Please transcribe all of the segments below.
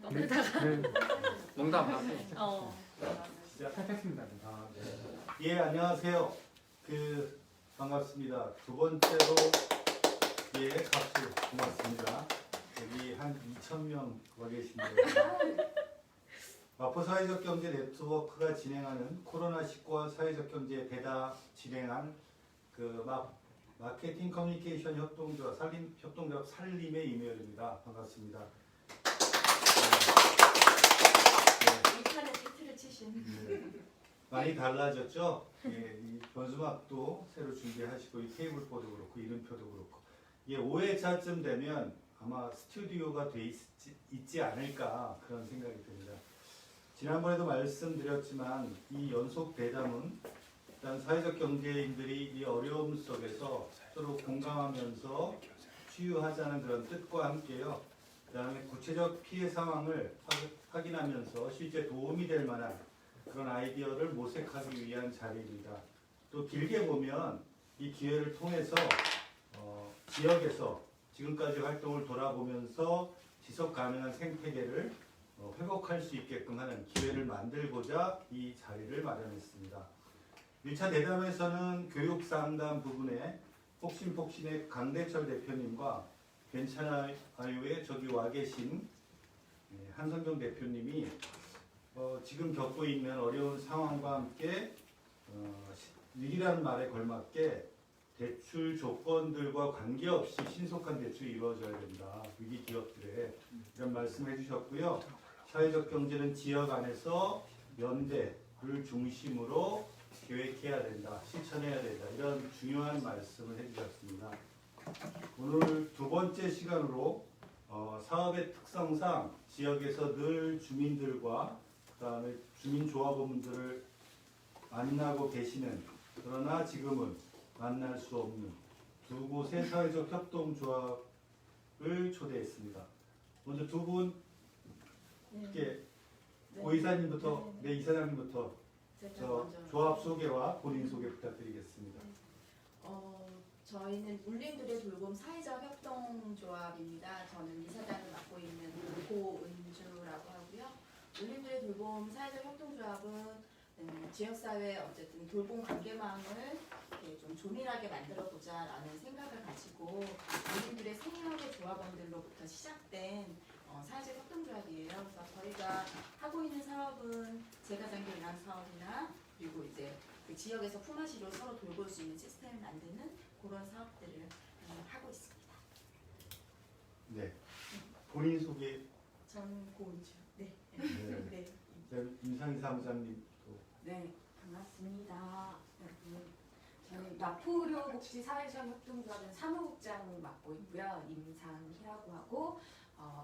거기다가 네. 어. 시작하겠습니다. 예, 안녕하세요. 반갑습니다. 두 번째로 박수 고맙습니다. 여기 한 2,000명 와 계신데 마포 사회적 경제 네트워크가 진행하는 코로나19와 사회적 경제 대다 진행한 마케팅 커뮤니케이션 협동조합 살림의 이메일입니다. 반갑습니다. 이판에 비트를 치신. 많이 달라졌죠? 예, 이 변수막도 새로 준비하시고 이 테이블보도 그렇고 이름표도 그렇고 이게 5회차쯤 되면 아마 스튜디오가 돼 있지 않을까 그런 생각이 듭니다. 지난번에도 말씀드렸지만 이 연속 대담은 일단 사회적 경제인들이 이 어려움 속에서 서로 공감하면서 치유하자는 그런 뜻과 함께요. 그 다음에 구체적 피해 상황을 확인하면서 실제 도움이 될 만한 그런 아이디어를 모색하기 위한 자리입니다. 또 길게 보면 이 기회를 통해서 지역에서 지금까지 활동을 돌아보면서 지속 가능한 생태계를 회복할 수 있게끔 하는 기회를 만들고자 이 자리를 마련했습니다. 1차 대담에서는 교육 상담 부분에 폭신폭신의 강대철 대표님과 괜찮아요에 저기 와 계신 한성경 대표님이 지금 겪고 있는 어려운 상황과 함께 위기라는 말에 걸맞게 대출 조건들과 관계없이 신속한 대출이 이루어져야 된다. 위기 기업들에 이런 말씀해 주셨고요. 사회적 경제는 지역 안에서 연대를 중심으로 계획해야 된다. 실천해야 된다. 이런 중요한 말씀을 해주셨습니다. 오늘 두 번째 시간으로 사업의 특성상 지역에서 늘 주민들과 그다음에 주민조합원들을 만나고 계시는 그러나 지금은 만날 수 없는 두 곳의 사회적 협동조합을 초대했습니다. 먼저 두 분 오 이사님부터 이사장님부터 조합 소개와 본인 소개 부탁드리겠습니다. 저희는 울림들의 돌봄 사회적 협동조합입니다. 저는 이사장을 맡고 있는 고은주라고 하고요. 울림들의 돌봄 사회적 협동조합은 지역사회 어쨌든 돌봄 관계망을 좀 조밀하게 만들어보자라는 생각을 가지고 울림들의 생활의 조합원들로부터 시작된 사회적 협동조합이에요. 그래서 저희가 하고 있는 사업은 재가장기인학 사업이나 그리고 이제 그 지역에서 품앗이로 서로 돌볼 수 있는 시스템을 만드는 그런 사업들을 하고 있습니다. 네. 본인 소개. 저는 고은주. 네. 네. 임상희 사무장님. 네, 반갑습니다. 저는 마포의료복지 사회적 협동조합은 사무국장 맡고 있고요. 임상희라고 하고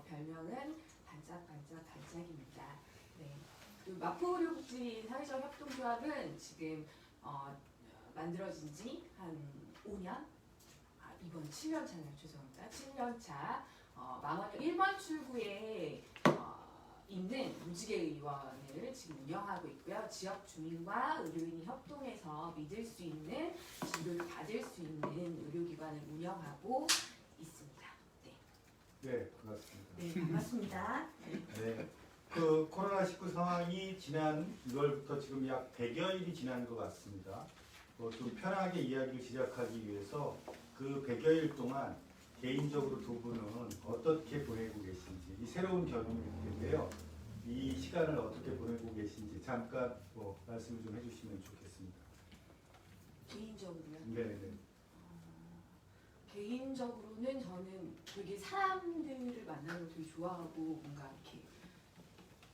별명은 반짝반짝 반짝입니다. 네, 그 마포의료복지 사회적 협동조합은 지금 만들어진 지 한 5년? 이번 7년 차네요. 죄송합니다. 7년 차. 망원역 1번 출구에 있는 무지개의원을 지금 운영하고 있고요. 지역 주민과 의료인이 협동해서 믿을 수 있는 진료를 받을 수 있는 의료기관을 운영하고 있습니다. 네, 반갑습니다. 네, 반갑습니다. 네. 그 코로나19 상황이 지난 6월부터 지금 약 100여일이 지난 것 같습니다. 좀 편하게 이야기를 시작하기 위해서 그 100여일 동안 개인적으로 두 분은 어떻게 보내고 계신지 이 새로운 경험일 텐데요. 이 시간을 어떻게 보내고 계신지 잠깐 말씀을 좀 해주시면 좋겠습니다. 개인적으로요? 네. 개인적으로는 저는 되게 사람들을 만나는 걸 되게 좋아하고 뭔가 이렇게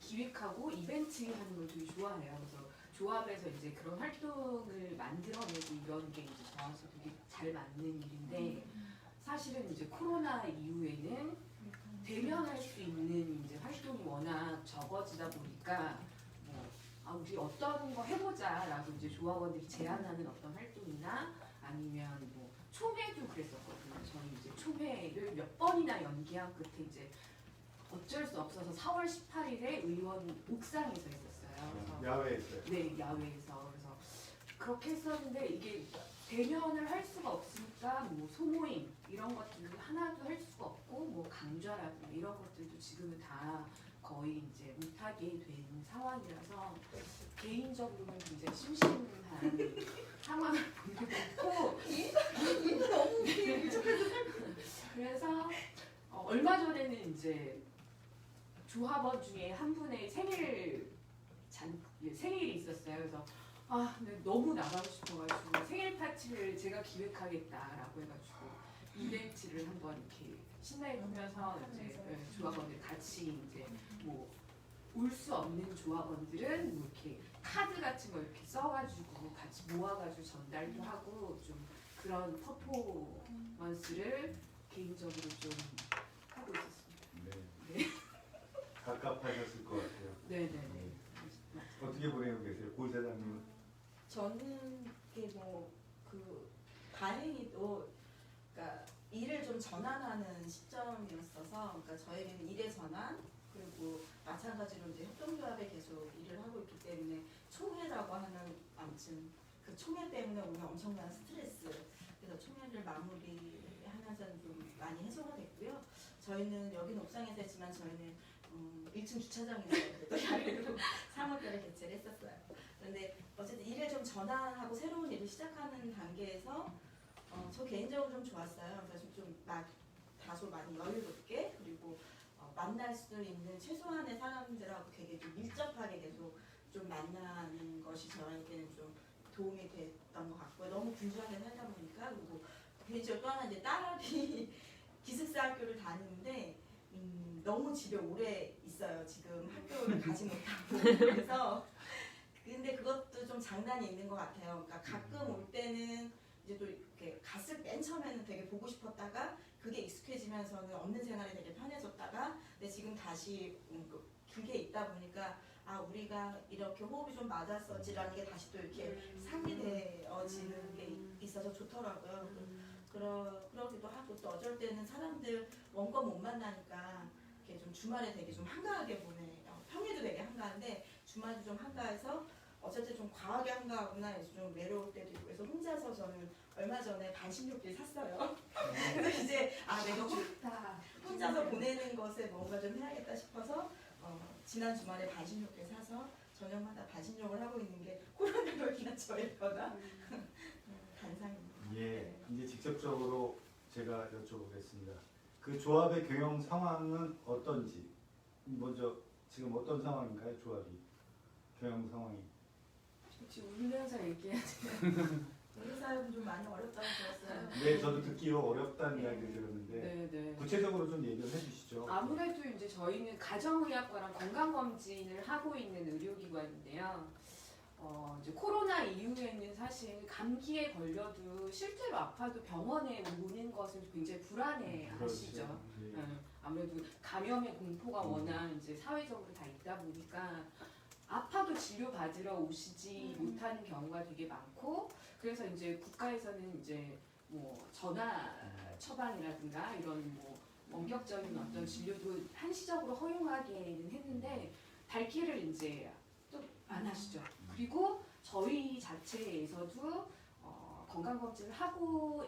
기획하고 이벤트 하는 걸 되게 좋아해요. 그래서 조합에서 이제 그런 활동을 만들어내고 이런 게 이제 저한테 되게 잘 맞는 일인데 사실은 이제 코로나 이후에는 대면할 수 있는 이제 활동이 워낙 적어지다 보니까 우리 어떤 거 해보자라고 이제 조합원들이 제안하는 어떤 활동이나 아니면 총회도 그랬었거든요. 저는 이제 총회를 몇 번이나 연기한 끝에 이제 어쩔 수 없어서 4월 18일에 의원 옥상에서 했었어요. 그래서 야외에서요? 네, 야외에서. 그래서 그렇게 했었는데 이게 대면을 할 수가 없으니까 뭐 소모임 이런 것들도 하나도 할 수가 없고 뭐 강좌라든가 이런 것들도 지금은 다 거의 이제 못하게 된 상황이라서 개인적으로는 굉장히 심심한 상황을 보내고 있고 이거 너무 웃기게 그래서 얼마 전에는 이제 조합원 중에 한 분의 생일이 있었어요. 그래서 근데 너무 나가고 싶어가지고 생일 파티를 제가 기획하겠다라고 해가지고 이벤트를 한번 이렇게 신나게 꾸며서 이제 조합원들 같이 이제 뭐 올 수 없는 조합원들은 뭐 이렇게 카드 같은 거 이렇게 써가지고 같이 모아가지고 전달도 하고 좀 그런 퍼포먼스를 개인적으로 좀 하고 있었습니다. 네. 갑갑하셨을 것 같아요. 네네네. 어떻게 보내고 계세요? 고 사장님은? 저는 이게 다행히도 그러니까 일을 좀 전환하는 시점이었어서 그러니까 저에게는 일의 전환 그리고 마찬가지로 이제 협동조합에 계속 일을 하고 있기 때문에 총회라고 하는 아무튼 그 총회 때문에 오는 엄청난 스트레스 그래서 총회를 마무리하면서는 좀 많이 해소가 됐고요. 저희는 여기는 옥상에서 했지만 저희는 1층 주차장에서 또 야외로 3월달에 개최를 했었어요. 그런데 어쨌든 일을 좀 전환하고 새로운 일을 시작하는 단계에서 저 개인적으로 좀 좋았어요. 그래서 좀 다소 많이 여유롭게 그리고 만날 수 있는 최소한의 사람들하고 되게 좀 밀접하게 계속 좀 만나는 것이 저에게는 좀 도움이 됐던 것 같고요. 너무 분주하게 살다 보니까 그리고 개인적으로 또 하나 이제 딸이 기숙사 학교를 다니는데 너무 집에 오래 있어요. 지금 학교를 가지 못하고 그래서 근데 그것도 좀 장단이 있는 것 같아요. 그러니까 가끔 올 때는 이제 또 이렇게 맨 처음에는 되게 보고 싶었다가 그게 익숙해지면서는 없는 생활이 되게 편해졌다가 근데 지금 다시 길게 있다 보니까 우리가 이렇게 호흡이 좀 맞았었지라는 게 다시 또 이렇게 상기되어지는 게 있어서 좋더라고요. 그러기도 하고 또 어쩔 때는 사람들 원건 못 만나니까 이렇게 좀 주말에 되게 좀 한가하게 보내요. 평일도 되게 한가한데 주말도 좀 한가해서 어쩔 때 좀 과하게 한가하거나 해서 좀 외로울 때도 있고 그래서 혼자서 저는 얼마 전에 반신욕기를 샀어요. 그래서 이제 내가 혼자서 보내는 것에 뭔가 좀 해야겠다 싶어서 지난 주말에 반신욕기를 사서 저녁마다 반신욕을 하고 있는 게 코로나로 인한 저의 변화 단상입니다. 예, 이제 직접적으로 제가 여쭤보겠습니다. 그 조합의 경영 상황은 어떤지 먼저 지금 어떤 상황인가요? 조합이 경영 상황이? 혹시 울면서 얘기하지? 우리 사역은 좀 많이 어렵다고 들었어요. 네, 저도 듣기로 어렵다는 이야기를 들었는데 네네. 구체적으로 좀 얘기를 해주시죠. 아무래도 이제 저희는 가정의학과랑 건강검진을 하고 있는 의료기관인데요. 이제 코로나 이후에는 사실 감기에 걸려도 실제로 아파도 병원에 오는 것을 굉장히 불안해하시죠. 그렇죠. 예. 아무래도 감염의 공포가 워낙 이제 사회적으로 다 있다 보니까 아파도 치료 받으러 오시지 못하는 경우가 되게 많고 그래서 이제 국가에서는 이제 뭐 전화 처방이라든가 이런 뭐 원격적인 어떤 진료도 한시적으로 허용하기는 했는데 닿기를 이제 또 안 하시죠. 그리고 저희 자체에서도 건강검진을 하고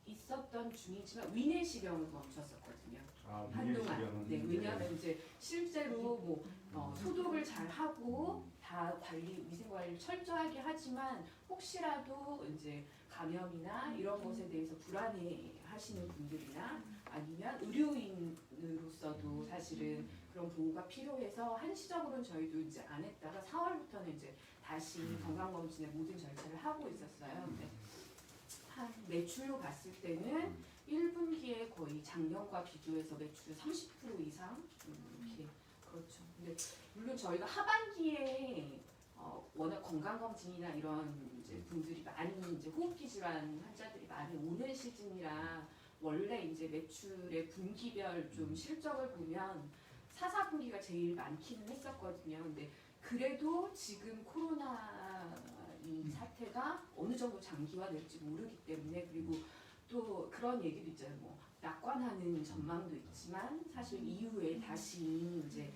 있었던 중이지만 위내시경을 멈췄었거든요. 한동안. 위내시경은, 네, 왜냐하면 이제 실제로 뭐 소독을 잘 하고 다 위생 관리를 철저하게 하지만 혹시라도 이제 감염이나 이런 것에 대해서 불안해하시는 분들이나 아니면 의료인으로서도 사실은 그런 보호가 필요해서 한시적으로는 저희도 이제 안 했다가 4월부터는 이제 다시 건강검진의 모든 절차를 하고 있었어요. 근데 한 매출로 봤을 때는 1분기에 거의 작년과 비교해서 매출 30% 이상 이렇게 그렇죠. 근데 물론 저희가 하반기에 워낙 건강검진이나 이런 이제 분들이 많이 이제 호흡기 질환 환자들이 많이 오는 시즌이라 원래 이제 매출의 분기별 좀 실적을 보면 4, 4분기가 제일 많기는 했었거든요. 근데 그래도 지금 코로나 이 사태가 어느 정도 장기화될지 모르기 때문에 그리고 또 그런 얘기도 있잖아요. 뭐 낙관하는 전망도 있지만 사실 이후에 다시 이제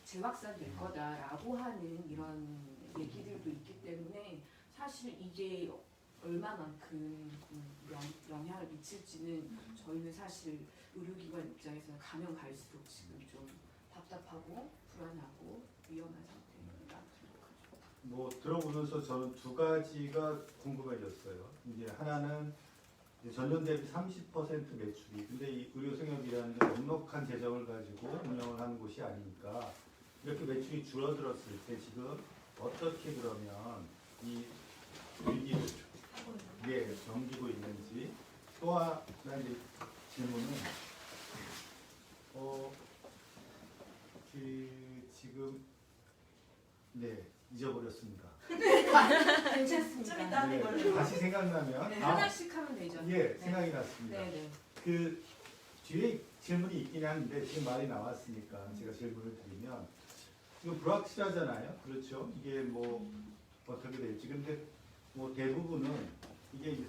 재확산될 거다라고 하는 이런 얘기들도 있기 때문에 사실 이게 얼마만큼 영향을 미칠지는 저희는 사실 의료기관 입장에서는 가면 갈수록 지금 좀 답답하고 불안하고 위험한 상태입니다. 뭐 들어보면서 저는 두 가지가 궁금해졌어요. 이제 하나는 이제 전년 대비 30% 매출이, 근데 이 의료생협이라는 게 넉넉한 재정을 가지고 운영을 하는 곳이 아니니까 이렇게 매출이 줄어들었을 때 지금 어떻게 그러면 이 위기를 넘기고 있는지. 또 하나 이제 질문은 지금 잊어버렸습니다. 괜찮습니다. 좀 이따 하는 걸로. 다시 생각나면 네, 하나씩 하면 되죠. 생각이 났습니다. 네. 그 뒤에 질문이 있긴 한데 지금 말이 나왔으니까 제가 질문을 드리면 이거 불확실하잖아요. 그렇죠? 이게 뭐 어떻게 될지. 근데 뭐 대부분은 이게 이제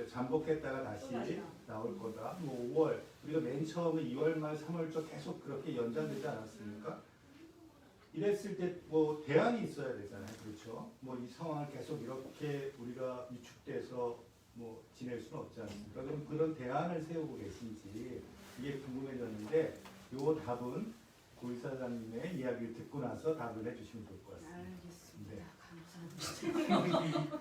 잠복했다가 다시 나올 거다. 뭐 5월 우리가 맨 처음에 2월 말 3월 초 계속 그렇게 연장되지 않았습니까? 이랬을 때 뭐 대안이 있어야 되잖아요. 그렇죠? 뭐 이 상황을 계속 이렇게 우리가 위축돼서 뭐 지낼 수는 없지 않습니까? 그럼 그런 대안을 세우고 계신지 이게 궁금해졌는데 요 답은 고 이사장님의 이야기를 듣고 나서 답을 해주시면 좋을 것 같습니다. 알겠습니다. 감사합니다.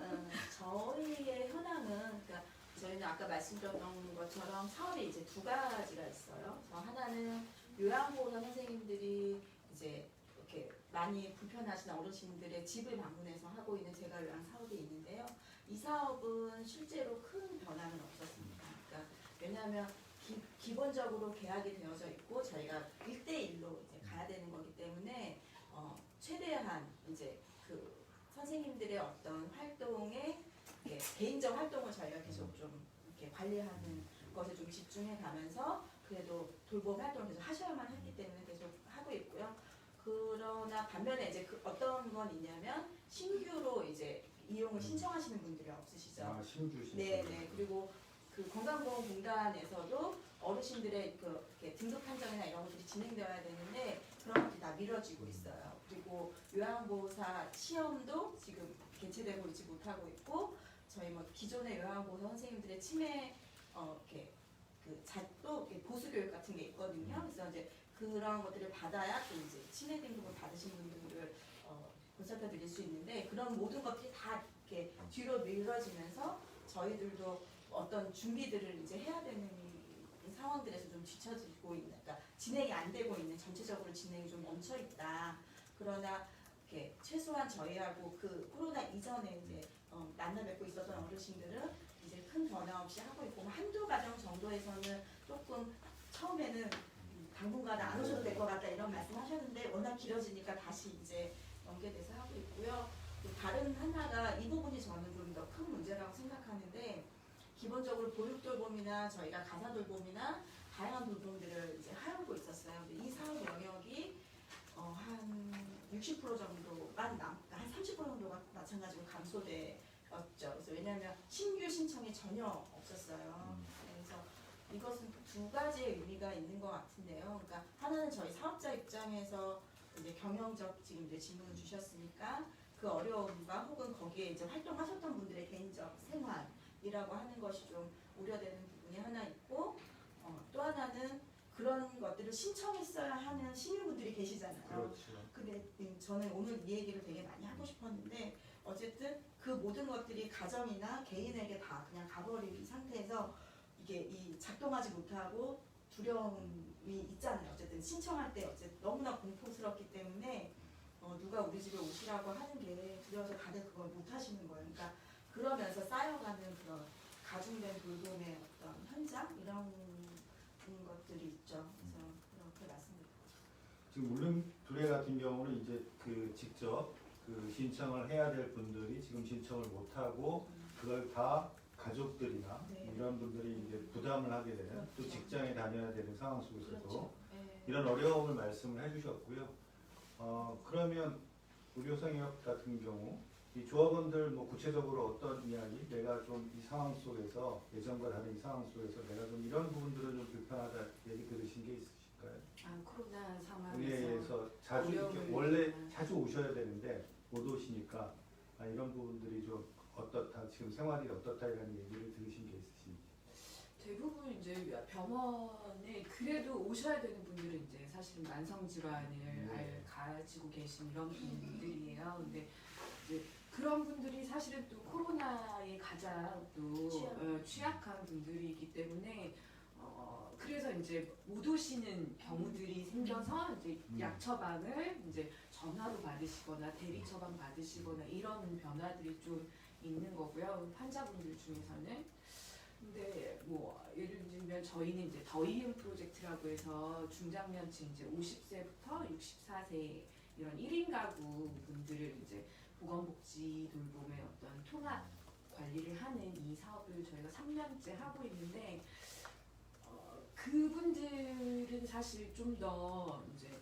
저희의 현황은 그러니까 저희는 아까 말씀드렸던 것처럼 사업이 이제 두 가지가 있어요. 하나는 요양보호사 선생님들이 이제 이렇게 많이 불편하신 어르신들의 집을 방문해서 하고 있는 제가 요양 사업이 있는데요. 이 사업은 실제로 큰 변화는 없었습니다. 그러니까 왜냐하면 기본적으로 계약이 되어져 있고 저희가 1대1로 이제 가야 되는 거기 때문에 최대한 이제 그 선생님들의 어떤 활동에 개인적 활동을 저희가 계속 좀 이렇게 관리하는 것에 좀 집중해 가면서 그래도 돌봄 활동을 계속 하셔야만 했기 때문에 계속 하고 있고요. 그러나 반면에 이제 어떤 건 있냐면 신규로 이제 이용을 신청하시는 분들이 없으시죠. 신규 신청. 네네. 그리고 그 건강보험공단에서도 어르신들의 그 이렇게 등급 판정이나 이런 것들이 진행되어야 되는데 그런 것들이 다 미뤄지고 있어요. 그리고 요양보호사 시험도 지금 개최되고 있지 못하고 있고 저희 뭐 기존의 요양보호사 선생님들의 치매 이렇게 또 보수 교육 같은 게 있거든요. 그래서 이제 그런 것들을 받아야 또 이제 치매 등급을 받으신 분들을 보살펴 드릴 수 있는데 그런 모든 것들이 다 이렇게 뒤로 미뤄지면서 저희들도 어떤 준비들을 이제 해야 되는 상황들에서 좀 뒤처지고 있는, 그러니까 진행이 안 되고 있는, 전체적으로 진행이 좀 멈춰 있다. 그러나 이렇게 최소한 저희하고 그 코로나 이전에 이제 만나 뵙고 있었던 어르신들은 이제 큰 변화 없이 하고 있고 한두 가정 정도에서는 조금 처음에는 당분간 안 오셔도 될 것 같다 이런 말씀하셨는데 워낙 길어지니까 다시 이제 연계돼서 하고 있고요. 다른 하나가 이 부분이 저는 좀 더 큰 문제라고 생각하는데 기본적으로 보육 돌봄이나 저희가 가사 돌봄이나 다양한 돌봄들을 이제 하고 있었어요. 근데 이 사업 영역이 한 60% 정도만 한 30% 정도가 마찬가지로 감소되었죠. 그래서 왜냐하면 신규 신청이 전혀 없었어요. 그래서 이것은 두 가지의 의미가 있는 것 같은데요. 그러니까 하나는 저희 사업자 입장에서 이제 경영적 지금 이제 질문을 주셨으니까 그 어려움과 혹은 거기에 이제 활동하셨던 분들의 개인적 생활이라고 하는 것이 좀 우려되는 부분이 하나 있고 또 하나는 그런 것들을 신청했어야 하는 시민분들이 계시잖아요. 그렇죠. 근데 저는 오늘 이 얘기를 되게 많이 하고 싶었는데 어쨌든 그 모든 것들이 가정이나 개인에게 다 그냥 가버린 상태에서 이게 이 작동하지 못하고 두려움이 있잖아요. 어쨌든 신청할 때 어쨌든 너무나 공포스럽기 때문에 누가 우리 집에 오시라고 하는 게 두려워서 다들 그걸 못 하시는 거예요. 그러니까 그러면서 쌓여가는 그런 가중된 돌봄의 어떤 현장 이런 것들이 있죠. 그래서 그렇게 말씀드립니다. 지금 울릉도래 같은 경우는 이제 그 직접 그 신청을 해야 될 분들이 지금 신청을 못 하고 그걸 다 가족들이나 네. 이런 분들이 이제 부담을 하게 되는 그렇죠. 또 직장에 다녀야 되는 상황 속에서도 그렇죠. 네. 이런 어려움을 말씀을 해주셨고요. 그러면 의료생협 같은 경우 이 조합원들 뭐 구체적으로 어떤 이야기, 내가 좀 이 상황 속에서 예전과 다른 이 상황 속에서 내가 좀 이런 부분들은 좀 불편하다 얘기 들으신 게 있으실까요? 코로나 상황에서 의회에서 자주 이렇게 어려움을 원래 느끼는. 자주 오셔야 되는데 못 오시니까 이런 부분들이 좀 어떻다, 지금 생활이 어떻다라는 얘기를 들으신 게 있으신지. 대부분 이제 병원에 그래도 오셔야 되는 분들은 이제 사실은 만성 질환을 가지고 계신 이런 분들이에요. 근데 이제 그런 분들이 사실은 또 코로나에 가장 또 취약한 분들이기 때문에 그래서 이제 못 오시는 경우들이 생겨서 이제 약 처방을 이제 전화로 받으시거나 대리 처방 받으시거나 이런 변화들이 좀 있는 거고요. 환자분들 중에서는. 근데 뭐 예를 들면 저희는 이제 더이음 프로젝트라고 해서 중장년층 이제 50세부터 64세 이런 1인 가구 분들을 이제 보건복지 돌봄의 어떤 통합 관리를 하는 이 사업을 저희가 3년째 하고 있는데 그분들은 사실 좀 더 이제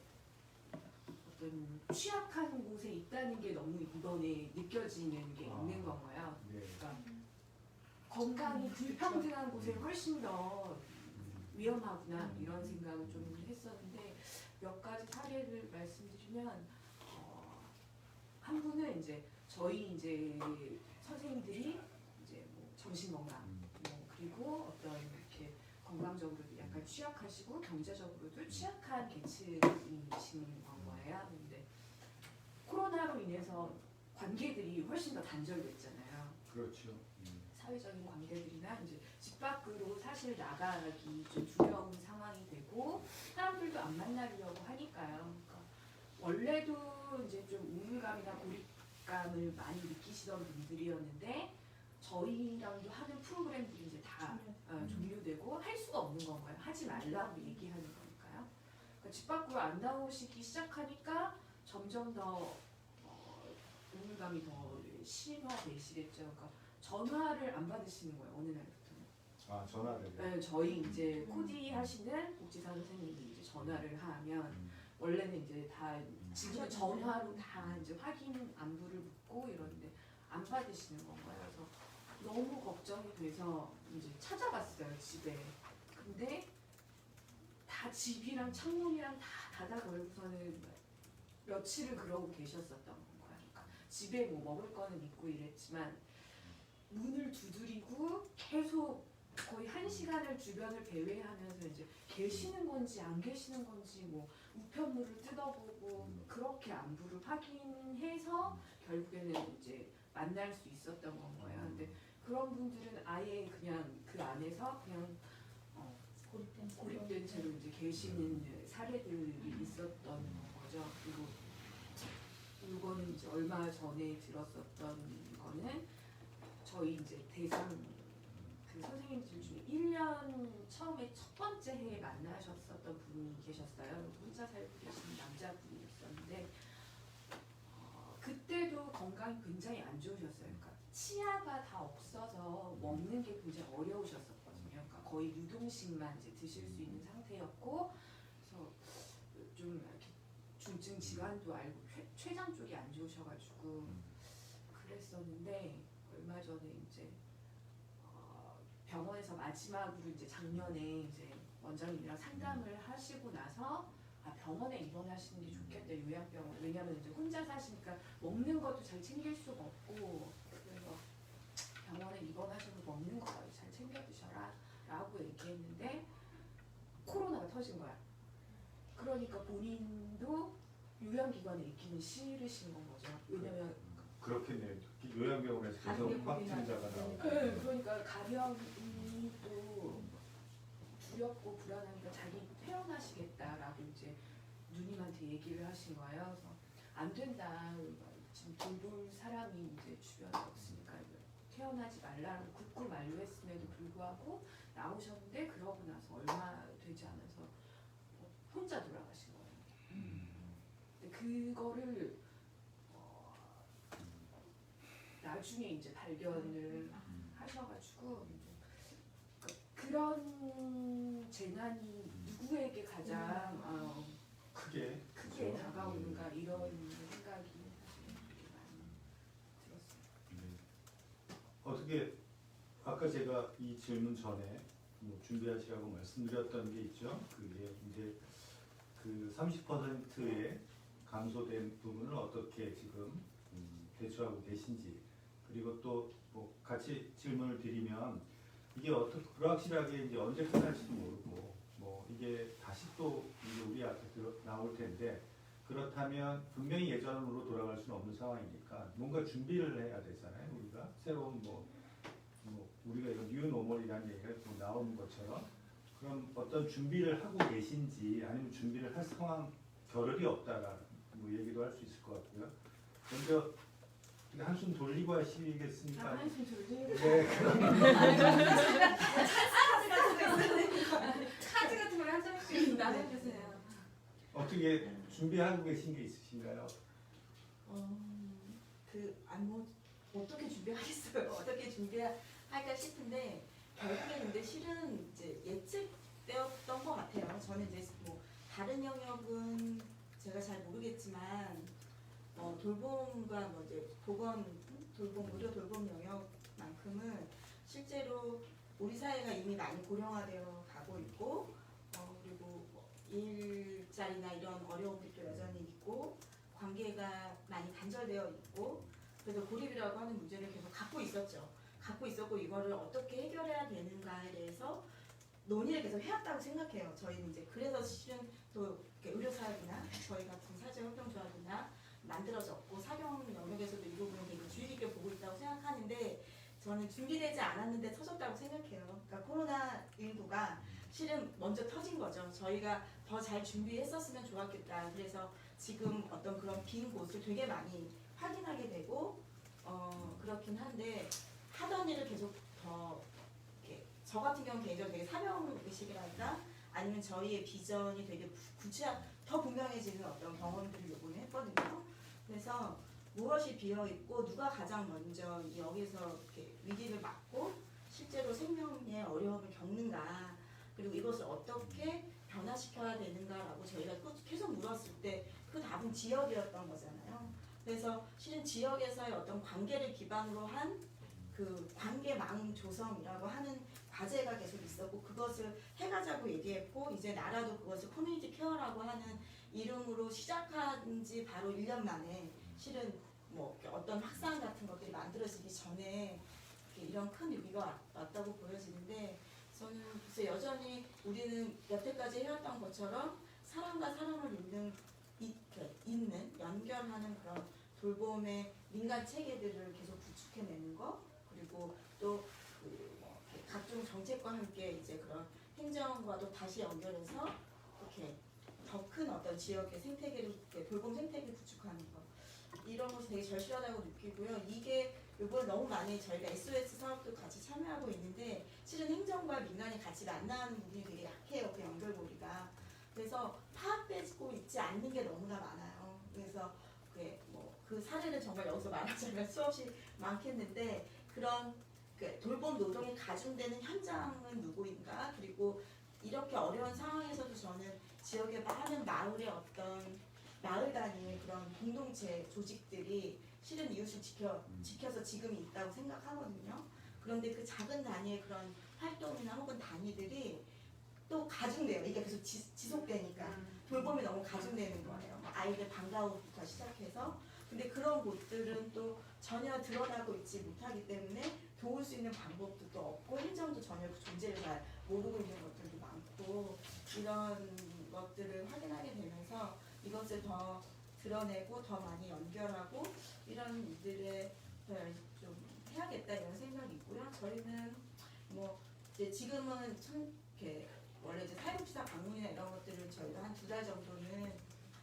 어떤 취약한 곳에 있다는 게 너무 이번에 느껴지는 게 있는 건가요? 네. 그러니까 건강이 불평등한 곳에 훨씬 더 위험하구나 이런 생각을 좀 했었는데 몇 가지 사례를 말씀드리면 한 분은 이제 저희 이제 선생님들이 이제 뭐 정신건강 뭐 그리고 어떤 이렇게 건강적으로도 약간 취약하시고 경제적으로도 취약한 계층이신 거예요. 근데 코로나로 인해서 관계들이 훨씬 더 단절됐잖아요. 그렇죠. 사회적인 관계들이나 이제 집 밖으로 사실 나가기 좀 두려운 상황이 되고 사람들도 안 만나려고 하니까요. 그러니까 원래도 이제 좀 우울감이나 고립감을 많이 느끼시던 분들이었는데 저희랑도 하는 프로그램들이 이제 다 종료되고 할 수가 없는 건가요? 하지 말라고 얘기하는 거니까요. 그러니까 집 밖으로 안 나오시기 시작하니까 점점 더 우울감이 더 심화되시겠죠. 그러니까 전화를 안 받으시는 거예요. 어느 날부터는. 아, 전화를. 네, 저희 이제 코디 하시는 복지사 선생님이 이제 전화를 하면 원래는 이제 다 지금 전화로 다 이제 확인 안부를 묻고 이러는데 안 받으시는 건가요? 그래서 너무 걱정이 돼서 이제 찾아갔어요 집에. 근데 다 집이랑 창문이랑 다 닫아 걸고서는 며칠을 그러고 계셨었던 거예요. 그러니까 집에 뭐 먹을 거는 있고 이랬지만 문을 두드리고 계속 거의 1시간을 주변을 배회하면서 이제 계시는 건지 안 계시는 건지 뭐 우편물을 뜯어보고 그렇게 안부를 확인해서 결국에는 이제 만날 수 있었던 건 거예요. 근데 그런 분들은 아예 그냥 그 안에서 그냥 고립된 채로 이제 계시는 사례들이 있었던 거죠. 그리고 이거는 이제 얼마 전에 들었었던 거는 저희 이제 대상 그 선생님들 중에 1년 처음에 첫 번째 해에 만나셨었던 분이 계셨어요. 혼자 살고 계시는 남자분이 있었는데 그때도 건강이 굉장히 안 좋으셨어요. 그러니까 치아가 다 없어서 먹는 게 굉장히 어려우셨었거든요. 그러니까 거의 유동식만 이제 드실 수 있는 상태였고 그래서 좀 이렇게 중증 질환도 알고 췌장 쪽이 안 좋으셔가지고 그랬었는데 얼마 전에 이제 병원에서 마지막으로 이제 작년에 이제 원장님이랑 상담을 하시고 나서 병원에 입원하시는 게 좋겠다 요양병원. 왜냐면 이제 혼자 사시니까 먹는 것도 잘 챙길 수가 없고 그래서 병원에 입원하셔서 먹는 거라도 잘 챙겨 드셔라라고 얘기했는데 코로나가 터진 거야. 그러니까 본인도 요양기관에 있기는 싫으신 건 거죠. 왜냐면 그렇겠네요. 요양병원에서 계속 확진자가 나오고. 네, 그러니까 감염이 또 두렵고 불안하니까 자기 퇴원하시겠다라고 이제 누님한테 얘기를 하신 거예요. 그래서 안 된다. 지금 돌볼 사람이 이제 주변에 없으니까 퇴원하지 말라고 굳고 만류했음에도 불구하고 나오셨는데 그러고 나서 얼마 되지 않아서 혼자 돌아가신 거예요. 근데 그거를 나중에 이제 발견을 하셔가지고 그런 재난이 누구에게 가장 크게 그렇죠? 다가오는가 이런 생각이 사실 되게 많이 들었어요. 네. 어떻게 아까 제가 이 질문 전에 뭐 준비하시라고 말씀드렸던 게 있죠. 그게 이제 그 30%의 감소된 부분을 어떻게 지금 대처하고 계신지. 그리고 또 뭐 같이 질문을 드리면 이게 어떻게 불확실하게 이제 언제 끝날지도 모르고 뭐 이게 다시 또 이제 우리 앞에 나올 텐데 그렇다면 분명히 예전으로 돌아갈 수는 없는 상황이니까 뭔가 준비를 해야 되잖아요. 우리가 새로운 뭐 우리가 이런 뉴노멀이라는 얘기가 또 나오는 것처럼 그럼 어떤 준비를 하고 계신지 아니면 준비를 할 상황 겨를이 없다라는 뭐 얘기도 할 수 있을 것 같고요. 먼저 한숨 돌리고 하시겠습니까? 한숨 돌리고. 네. 카드 같은 걸 한 장씩 나눠주세요. 어떻게 준비하고 계신 게 있으신가요? 뭐 어떻게 준비하겠어요? 어떻게 준비할까 싶은데 결국에 근데 실은 이제 예측되었던 것 같아요. 저는 이제 뭐 다른 영역은 제가 잘 모르겠지만 돌봄과 뭐 이제 돌봄 의료 돌봄 영역만큼은 실제로 우리 사회가 이미 많이 고령화되어 가고 있고 그리고 뭐 일자리나 이런 어려움이 또 여전히 있고 관계가 많이 단절되어 있고 그래서 고립이라고 하는 문제를 계속 갖고 있었죠. 갖고 있었고 이거를 어떻게 해결해야 되는가에 대해서 논의를 계속 해왔다고 생각해요. 저희는 이제 그래서 실은 또 의료사업이나 저희 같은 사회활동조합이나 만들어졌고 사경 영역에서도 이 부분을 되게 주의 깊게 보고 있다고 생각하는데 저는 준비되지 않았는데 터졌다고 생각해요. 그러니까 코로나19가 실은 먼저 터진 거죠. 저희가 더 잘 준비했었으면 좋았겠다. 그래서 지금 어떤 그런 빈 곳을 되게 많이 확인하게 되고 그렇긴 한데 하던 일을 계속 더 이렇게 저 같은 경우는 개인적으로 되게 사명의식이랄까 아니면 저희의 비전이 되게 더 분명해지는 어떤 경험들을 요번에 했거든요. 그래서 무엇이 비어있고 누가 가장 먼저 여기서 이렇게 위기를 맞고 실제로 생명의 어려움을 겪는가 그리고 이것을 어떻게 변화시켜야 되는가라고 저희가 계속 물었을 때 그 답은 지역이었던 거잖아요. 그래서 실은 지역에서의 어떤 관계를 기반으로 한 그 관계망 조성이라고 하는 과제가 계속 있었고 그것을 해가자고 얘기했고 이제 나라도 그것을 커뮤니티 케어라고 하는 이름으로 시작한 지 바로 1년 만에 실은 뭐 어떤 확산 같은 것들이 만들어지기 전에 이런 큰 위기가 왔다고 보여지는데 저는 글쎄 여전히 우리는 여태까지 해왔던 것처럼 사람과 사람을 잇는 연결하는 그런 돌봄의 민간 체계들을 계속 구축해내는 거 그리고 또 각종 정책과 함께 이제 그런 행정과도 다시 연결해서 이렇게 더 큰 어떤 지역의 생태계를 돌봄 생태계 구축하는 거 이런 것이 되게 절실하다고 느끼고요. 이게 이번 너무 많이 저희가 SOS 사업도 같이 참여하고 있는데 실은 행정과 민간이 같이 만나는 부분이 되게 약해요. 그 연결고리가. 그래서 파악되고 있지 않는 게 너무나 많아요. 그래서 그 사례를 정말 여기서 말하자면 수없이 많겠는데 그런 돌봄 노동이 가중되는 현장은 누구인가 그리고 이렇게 어려운 상황에서도 저는 지역의 많은 마을의 어떤 마을 단위의 그런 공동체 조직들이 실은 이웃을 지켜서 지금이 있다고 생각하거든요. 그런데 그 작은 단위의 그런 활동이나 혹은 단위들이 또 가중돼요. 이게 계속 지속되니까 돌봄이 너무 가중되는 거예요. 아이들 방과 후부터 시작해서 근데 그런 곳들은 또 전혀 드러나고 있지 못하기 때문에 도울 수 있는 방법도 또 없고 행정도 전혀 그 존재를 잘 모르고 있는 것들도 많고 이런 것들을 확인하게 되면서 이것을 더 드러내고 더 많이 연결하고 이런 일들에 좀 해야겠다 이런 생각이 있고요. 저희는 뭐 이제 지금은 참 이렇게 원래 이제 사회복지사 방문이나 이런 것들을 저희가 한 2달 정도는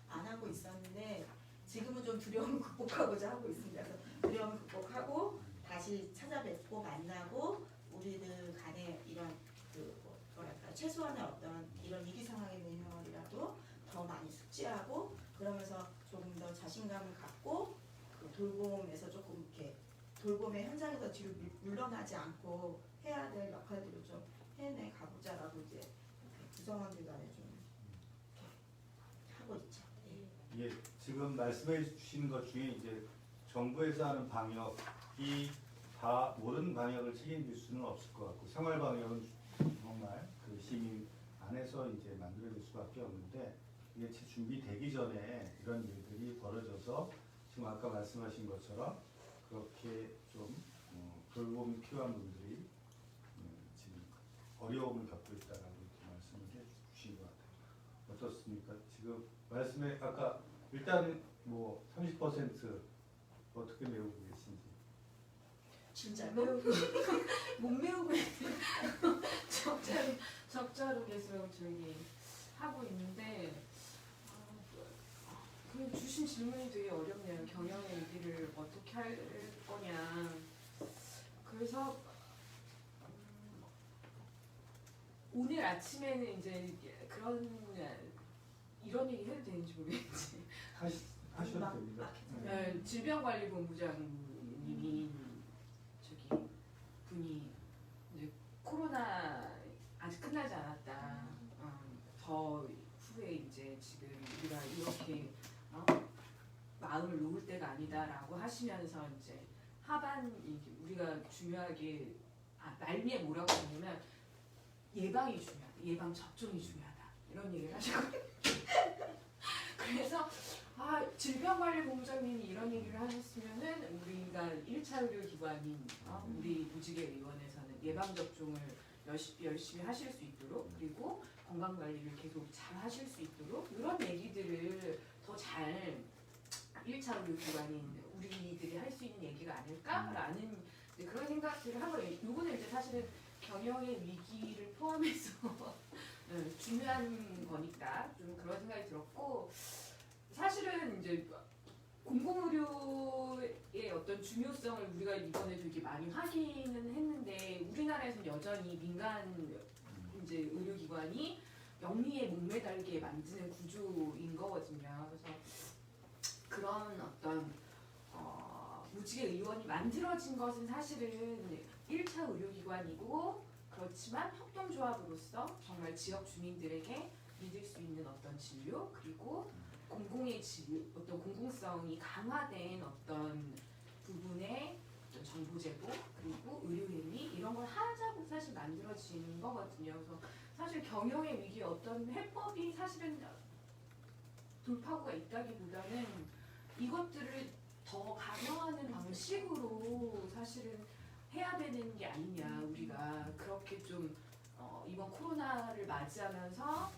안 하고 있었는데 지금은 좀 두려움을 극복하고자 하고 있습니다. 그래서 두려움을 극복하고 다시 찾아뵙고 만나고 우리들 간에 이런 뭐랄까 최소한의 어떤 이런 위기 상황의 매뉴얼이라도 더 많이 숙지하고 그러면서 조금 더 자신감을 갖고 그 돌봄에서 조금 이렇게 돌봄의 현장에서 뒤로 물러나지 않고 해야 될 역할들을 좀 해내 가보자라고 이제 구성원들 간에 좀 하고 있죠. 네. 예, 지금 말씀해 주시는 것 중에 이제 정부에서 하는 방역이 다 모든 방역을 책임질 수는 없을 것 같고 생활 방역은 정말 그 시민 안에서 이제 만들어질 수밖에 없는데 이게 준비되기 전에 이런 일들이 벌어져서 지금 아까 말씀하신 것처럼 그렇게 좀 돌봄이 필요한 분들이 지금 어려움을 겪고 있다라고 이렇게 말씀을 해주신 것 같아요. 어떻습니까? 지금 말씀에 아까 일단 뭐 30% 어떻게 메우고 계신지. 진짜로? 메우고 못 메우고 있어요. 적자로 계속 저기 하고 있는데 그 주신 질문이 되게 어렵네요. 경영의 위기를 어떻게 할 거냐. 그래서 오늘 아침에는 이제 이런 얘기 해도 되는지 모르겠지. 하셔도 됩니다. 네, 질병관리본부장님이 저기 분이 이제 코로나 아직 끝나지 않았다. 더 후에 이제 지금 우리가 이렇게 마음을 놓을 때가 아니다라고 하시면서 이제 하반기 우리가 중요하게 말미에 뭐라고 하냐면 예방이 중요하다. 예방 접종이 중요하다. 이런 얘기를 하시거든요. 그래서 질병관리본부장님이 이런 얘기를 하셨으면은 우리가 1차 의료기관인 우리 무지개의원에서는 예방접종을 열심히 하실 수 있도록 그리고 건강관리를 계속 잘 하실 수 있도록 이런 얘기들을 더 잘 1차 의료기관인 우리들이 할 수 있는 얘기가 아닐까라는 그런 생각들을 하고 요거는 이제 사실은 경영의 위기를 포함해서 중요한 거니까 좀 그런 생각이 들었고 사실은 이제 공공의료의 어떤 중요성을 우리가 이번에 되게 많이 확인은 했는데 우리나라에서는 여전히 민간 이제 의료기관이 영리에 목매달게 만드는 구조인 거거든요. 그래서 그런 어떤 무지개 의원이 만들어진 것은 사실은 1차 의료기관이고 그렇지만 협동조합으로서 정말 지역 주민들에게 믿을 수 있는 어떤 진료 그리고 공공의 어떤 공공성이 강화된 어떤 부분의 어떤 정보 제보 그리고 의료행위 이런 걸 하자고 사실 만들어진 거거든요. 그래서 사실 경영의 위기에 어떤 해법이 사실은 돌파구가 있다기보다는 이것들을 더 강화하는 방식으로 사실은 해야 되는 게 아니냐. 우리가 그렇게 좀 이번 코로나를 맞이하면서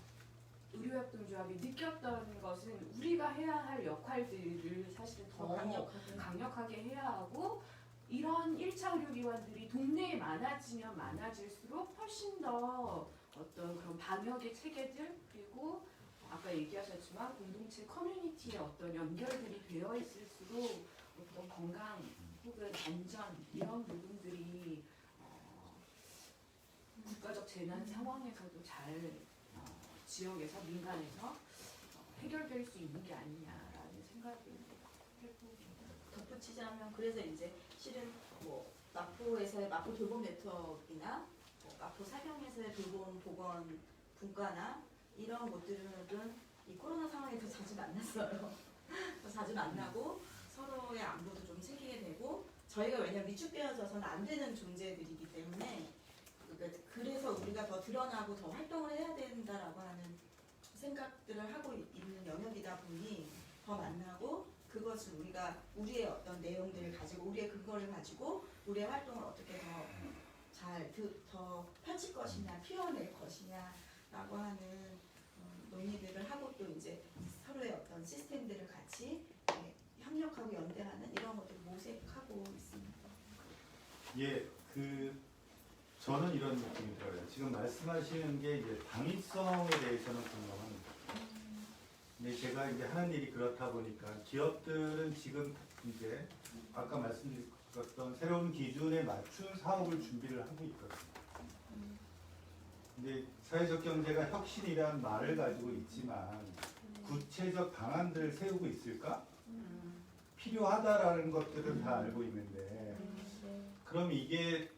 의료협동조합이 느꼈던 것은 우리가 해야 할 역할들을 사실은 더 강력하게 해야 하고 이런 1차 의료기관들이 동네에 많아지면 많아질수록 훨씬 더 어떤 그런 방역의 체계들 그리고 아까 얘기하셨지만 공동체 커뮤니티의 어떤 연결들이 되어 있을수록 어떤 건강 혹은 안전 이런 부분들이 국가적 재난 상황에서도 잘 지역에서 민간에서 해결될 수 있는 게 아니냐라는 생각을 해봅니다. 덧붙이자면 그래서 이제 실은 뭐 마포에서의 마포 돌봄 네트워크나 마포 사경에서의 돌봄 보건 분과나 이런 곳들은 이 코로나 상황에 더 자주 만났어요. 더 자주 만나고 서로의 안부도 좀 챙기게 되고 저희가 왜냐면 위축되어져서는 안 되는 존재들이기 때문에 그래서 우리가 더 드러나고 더 활동을 해야 된다라고 하는 생각들을 하고 있는 영역이다 보니 더 만나고 그것을 우리가 우리의 어떤 내용들을 가지고 우리의 근거를 가지고 우리의 활동을 어떻게 더 펼칠 것이냐 피워낼 것이냐라고 하는 논의들을 하고 또 이제 서로의 어떤 시스템들을 같이 협력하고 연대하는 이런 것들을 모색하고 있습니다. 예, 저는 이런 느낌이 들어요. 지금 말씀하시는 게 이제 당위성에 대해서는 공감합니다. 근데 제가 이제 하는 일이 그렇다 보니까 기업들은 지금 이제 아까 말씀드렸던 새로운 기준에 맞춘 사업을 준비를 하고 있거든요. 근데 사회적 경제가 혁신이란 말을 가지고 있지만 구체적 방안들을 세우고 있을까? 필요하다라는 것들은 다 알고 있는데 그럼 이게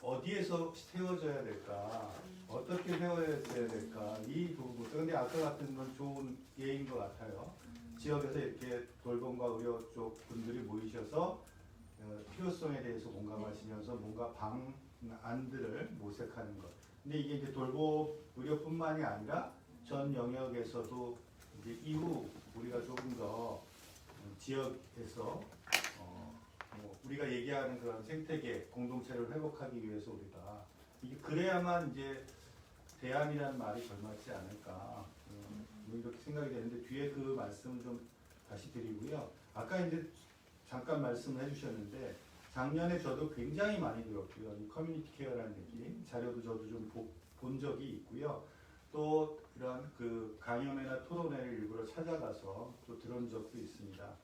어디에서 세워져야 될까? 어떻게 세워져야 될까? 이 부분. 그런데 아까 같은 건 좋은 예인 것 같아요. 지역에서 이렇게 돌봄과 의료 쪽 분들이 모이셔서 필요성에 대해서 공감하시면서 뭔가 방안들을 모색하는 것. 근데 이게 이제 돌봄 의료뿐만이 아니라 전 영역에서도 이제 이후 우리가 조금 더 지역에서 우리가 얘기하는 그런 생태계 공동체를 회복하기 위해서 우리가 이게 그래야만 이제 대안이라는 말이 걸맞지 않을까 뭐 이렇게 생각이 되는데 뒤에 그 말씀 좀 다시 드리고요. 아까 이제 잠깐 말씀을 해주셨는데 작년에 저도 굉장히 많이 들었고요. 이 커뮤니티 케어라는 얘기 자료도 저도 좀 본 적이 있고요. 또 이런 그 강연회나 토론회를 일부러 찾아가서 또 들은 적도 있습니다.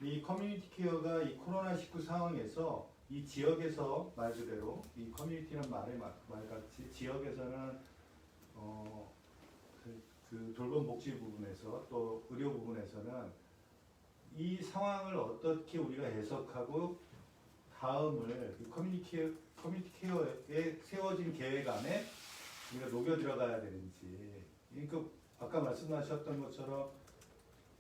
이 커뮤니티 케어가 이 코로나19 상황에서 이 지역에서 말 그대로 이 커뮤니티는 말같이 지역에서는 그 돌봄 복지 부분에서 또 의료 부분에서는 이 상황을 어떻게 우리가 해석하고 다음을 이 커뮤니티 케어에 세워진 계획 안에 우리가 녹여 들어가야 되는지 그러니까 아까 말씀하셨던 것처럼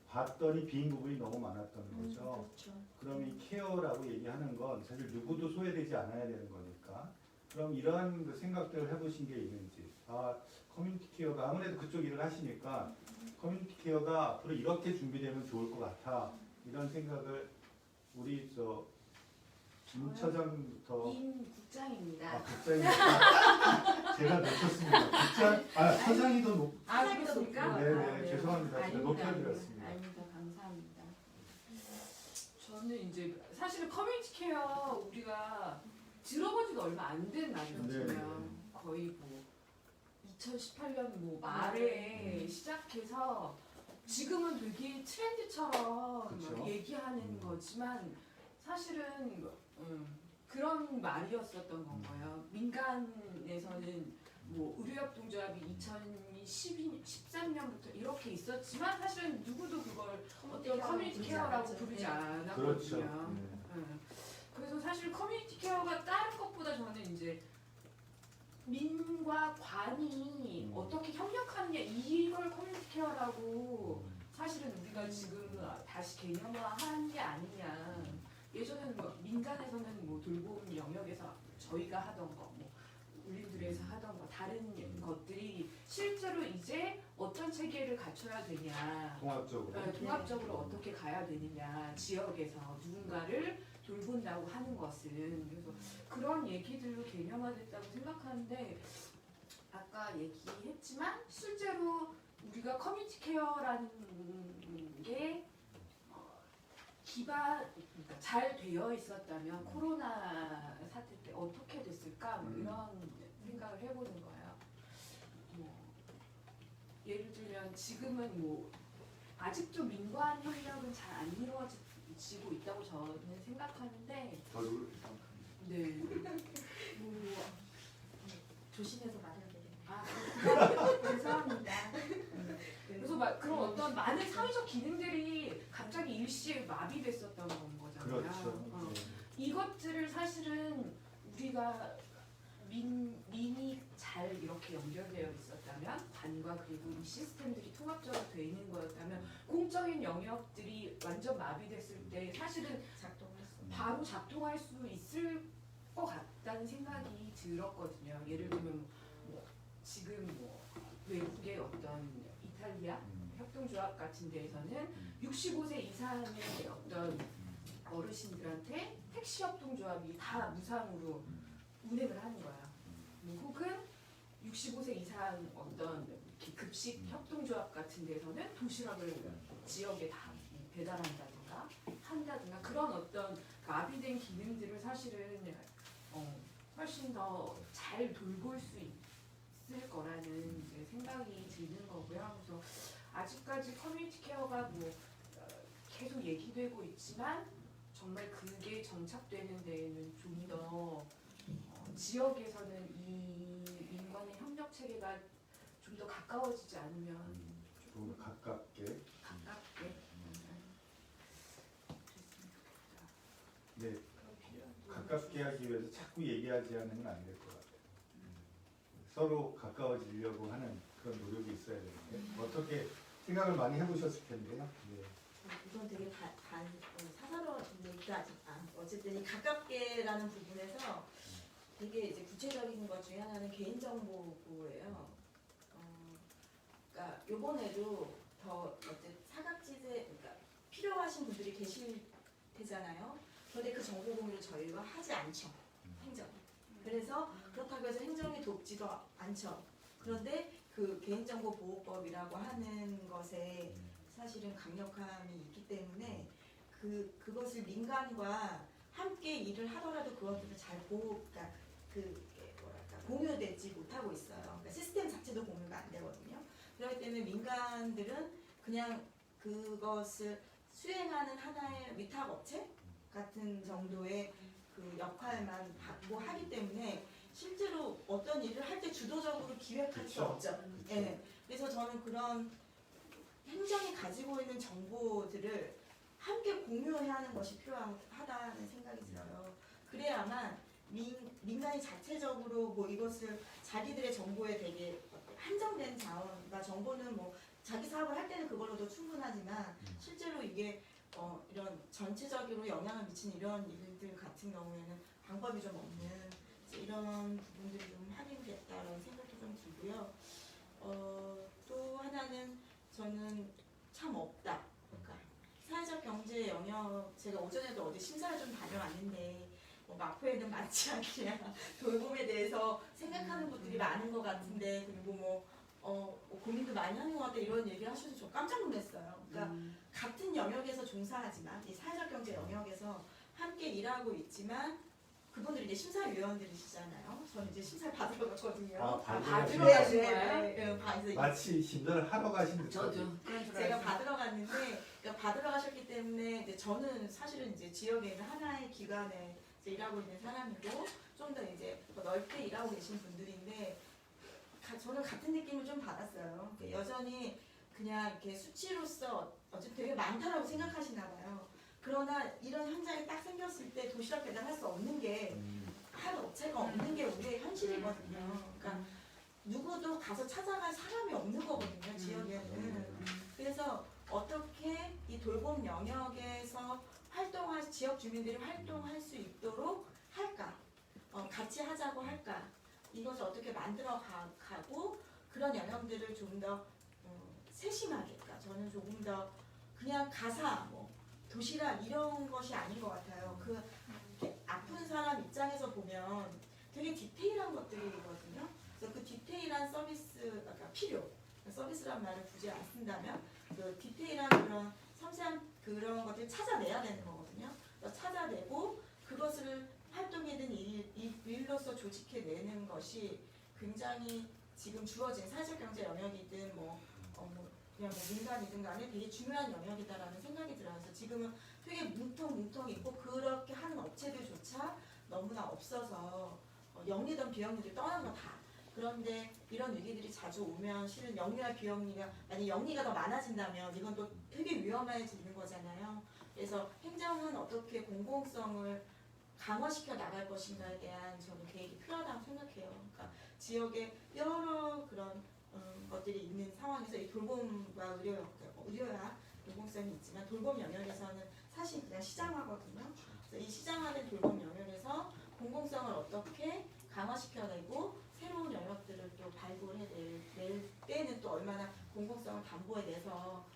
봤더니 빈 부분이 너무 많았던 거죠. 그렇죠. 그럼 이 케어라고 얘기하는 건 사실 누구도 소외되지 않아야 되는 거니까 그럼 이러한 그 생각들을 해보신 게 있는지 커뮤니티 케어가 아무래도 그쪽 일을 하시니까 커뮤니티 케어가 앞으로 이렇게 준비되면 좋을 것 같아 이런 생각을 우리 임 처장부터 임 국장입니다. 국장입니다. 제가 놓쳤습니다. 국장 처장이 더 높. 그렇습니까? 네네 죄송합니다. 제가 높여드렸습니다. 아닙니다. 감사합니다. 저는 이제 사실은 커뮤니티 케어 우리가 들어본 지가 얼마 안 된 말이거든요. 네. 거의 뭐 2018년 뭐 말에 시작해서 지금은 되게 트렌드처럼 그쵸? 얘기하는 거지만 사실은 그런 말이었었던 건 거예요. 민간에서는 뭐 의료협동조합이 2013년부터 이렇게 있었지만 사실은 누구도 그걸 어떤 커뮤니티 케어라고 부르지 않았거든요. 그렇죠. 그래서 사실 커뮤니티 케어가 다른 것보다 저는 이제 민과 관이 어떻게 협력하느냐 이걸 커뮤니티 케어라고 사실은 우리가 지금 다시 개념화한 게 아니냐. 예전에는 뭐 민간에서는 뭐 돌봄 영역에서 저희가 하던 거, 뭐 울림들에서 하던 거 다른 것들이 실제로 이제 어떤 체계를 갖춰야 되냐, 통합적으로. 통합적으로 어떻게 가야 되느냐, 지역에서 누군가를 돌본다고 하는 것은 그래서 그런 얘기들로 개념화됐다고 생각하는데 아까 얘기했지만 실제로 우리가 커뮤니티 케어라는 게 그러니까 잘 되어 있었다면 코로나 사태 때 어떻게 됐을까 뭐 이런 생각을 해보는 거예요. 뭐 예를 들면 지금은 뭐 아직도 민관 협력은 잘 안 이루어지고 있다고 저는 생각하는데 저도 네. 뭐 조심해서 말해야 아, 죄송합니다. 그래서 막 그런 어떤 많은 사회적 기능들이 갑자기 일시에 마비됐었던 건 거잖아요. 그렇죠. 이것들을 사실은 우리가 민이 잘 이렇게 연결되어 있었다면 관과 그리고 이 시스템들이 통합적으로 되어 있는 거였다면 공적인 영역들이 완전 마비됐을 때 사실은 바로 작동할 수 있을 것 같다는 생각이 들었거든요. 예를 들면 뭐 지금 뭐 외국의 어떤 이탈리아 협동조합 같은 데에서는 65세 이상의 어떤 어르신들한테 택시 협동조합이 다 무상으로 운행을 하는 거야. 뭐 혹은 65세 이상 어떤 이렇게 급식 협동조합 같은 데서는 도시락을 지역에 다 배달한다든가 한다든가 그런 어떤 마비된 기능들을 사실은 훨씬 더 잘 돌볼 수 있을 거라는 이제 생각이 드는 거고요. 그래서 아직까지 커뮤니티 케어가 뭐 계속 얘기되고 있지만 정말 그게 정착되는 데에는 좀 더 지역에서는 이 민관의 협력 체계가 좀 더 가까워지지 않으면 조금 가깝게. 가깝게 네. 가깝게 하기 위해서 자꾸 얘기하지 않으면 안 될 것 같아요. 서로 가까워지려고 하는 그런 노력이 있어야 되는데 어떻게 생각을 많이 해보셨을 텐데요. 네. 우선 되게 사사로운 얘기가 어쨌든 이 가깝게라는 부분에서 되게 이제 구체적인 것 중에 하나는 개인정보 보호예요. 그러니까 요번에도 더 어쨌든 사각지대 그러니까 필요하신 분들이 계실 테잖아요. 그런데 그 정보 공유를 저희가 하지 않죠. 행정. 그래서 그렇다고 해서 행정이 돕지도 않죠. 그런데 그 개인정보보호법이라고 하는 것에 사실은 강력함이 있기 때문에 그것을 민간과 함께 일을 하더라도 그것들을 잘 그러니까 공유되지 못하고 있어요. 그러니까 시스템 자체도 공유가 안 되거든요. 그렇기 때문에 민간들은 그냥 그것을 수행하는 하나의 위탁업체 같은 정도의 그 역할만 받고 하기 때문에 실제로 어떤 일을 할 때 주도적으로 기획할 수 그쵸. 없죠. 예. 그래서 저는 그런 행정이 가지고 있는 정보들을 함께 공유해야 하는 것이 필요하다는 생각이 들어요. 그래야만 민간이 자체적으로 뭐 이것을 자기들의 정보에 되게 한정된 자원과 정보는 뭐 자기 사업을 할 때는 그걸로도 충분하지만 실제로 이게 이런 전체적으로 영향을 미치는 이런 일들 같은 경우에는 방법이 좀 없는 이런 부분들이 좀 확인됐다는 생각도 좀 들고요. 또 하나는 저는 참 없다. 그러니까 사회적 경제 영역 제가 오전에도 어디 심사를 좀 다녀왔는데 뭐 마포에는 많지 않냐 돌봄에 대해서 생각하는 분들이 많은 것 같은데 그리고 고민도 많이 하는 것 같다 이런 얘기를 하셔서 저 깜짝 놀랐어요. 그러니까 같은 영역에서 종사하지만 이 사회적 경제 영역에서 함께 일하고 있지만 그분들이 이제 심사위원들이시잖아요. 저는 이제 심사를 받으러 갔거든요. 아, 받으러 네, 가신 네, 거예요? 네, 네, 받으러 마치 심사를 하러 가신 듯. 저도 제가 받으러 갔는데 그러니까 받으러 가셨기 때문에 이제 저는 사실은 이제 지역에 있는 하나의 기관에 이제 일하고 있는 사람이고 좀 더 이제 더 넓게 일하고 계신 분들인데 저는 같은 느낌을 좀 받았어요. 그러니까 여전히 그냥 이렇게 수치로서 어쨌든 되게 많다라고 생각하시나 봐요. 그러나 이런 현장이 딱 생겼을 때 도시락 배달할 수 없는 게 한 업체가 없는 게 우리의 현실이거든요. 그러니까 누구도 가서 찾아갈 사람이 없는 거거든요. 지역에는. 그래서 어떻게 이 돌봄 영역에서 지역 주민들이 활동할 수 있도록 할까? 같이 하자고 할까? 이것을 어떻게 만들어 가고 그런 영역들을 좀 더 세심하게, 그러니까 저는 조금 더 그냥 가사, 도시락 이런 것이 아닌 것 같아요. 이렇게 아픈 사람 입장에서 보면 되게 디테일한 것들이거든요. 그래서 그 디테일한 서비스가 필요. 서비스란 말을 굳이 안 쓴다면 그 디테일한 그런 섬세한 그런 것들을 찾아내야 되는 거거든요. 그래서 찾아내고 그것을 활동이든 일로서 조직해내는 것이 굉장히 지금 주어진 사회적 경제 영역이든 그냥 민간이든 간에 되게 중요한 영역이다라는 생각이 들어요. 그래서 지금은 되게 뭉텅뭉텅 있고 그렇게 하는 업체들조차 너무나 없어서 영리든 비영리든 떠난 거 다. 그런데 이런 위기들이 자주 오면 실은 영리와 비영리가 만약 영리가 더 많아진다면 이건 또 되게 위험해지는 거잖아요. 그래서 행정은 어떻게 공공성을 강화시켜 나갈 것인가에 대한 저는 계획이 필요하다고 생각해요. 그러니까 지역에 여러 그런 것들이 있는 상황에서 이 돌봄과 의료야 공공성이 있지만 돌봄 영역에서는 사실 그냥 시장화거든요. 그래서 이 시장화된 돌봄 영역에서 공공성을 어떻게 강화시켜내고 새로운 영역들을 또 발굴해낼 때는 또 얼마나 공공성을 담보해내서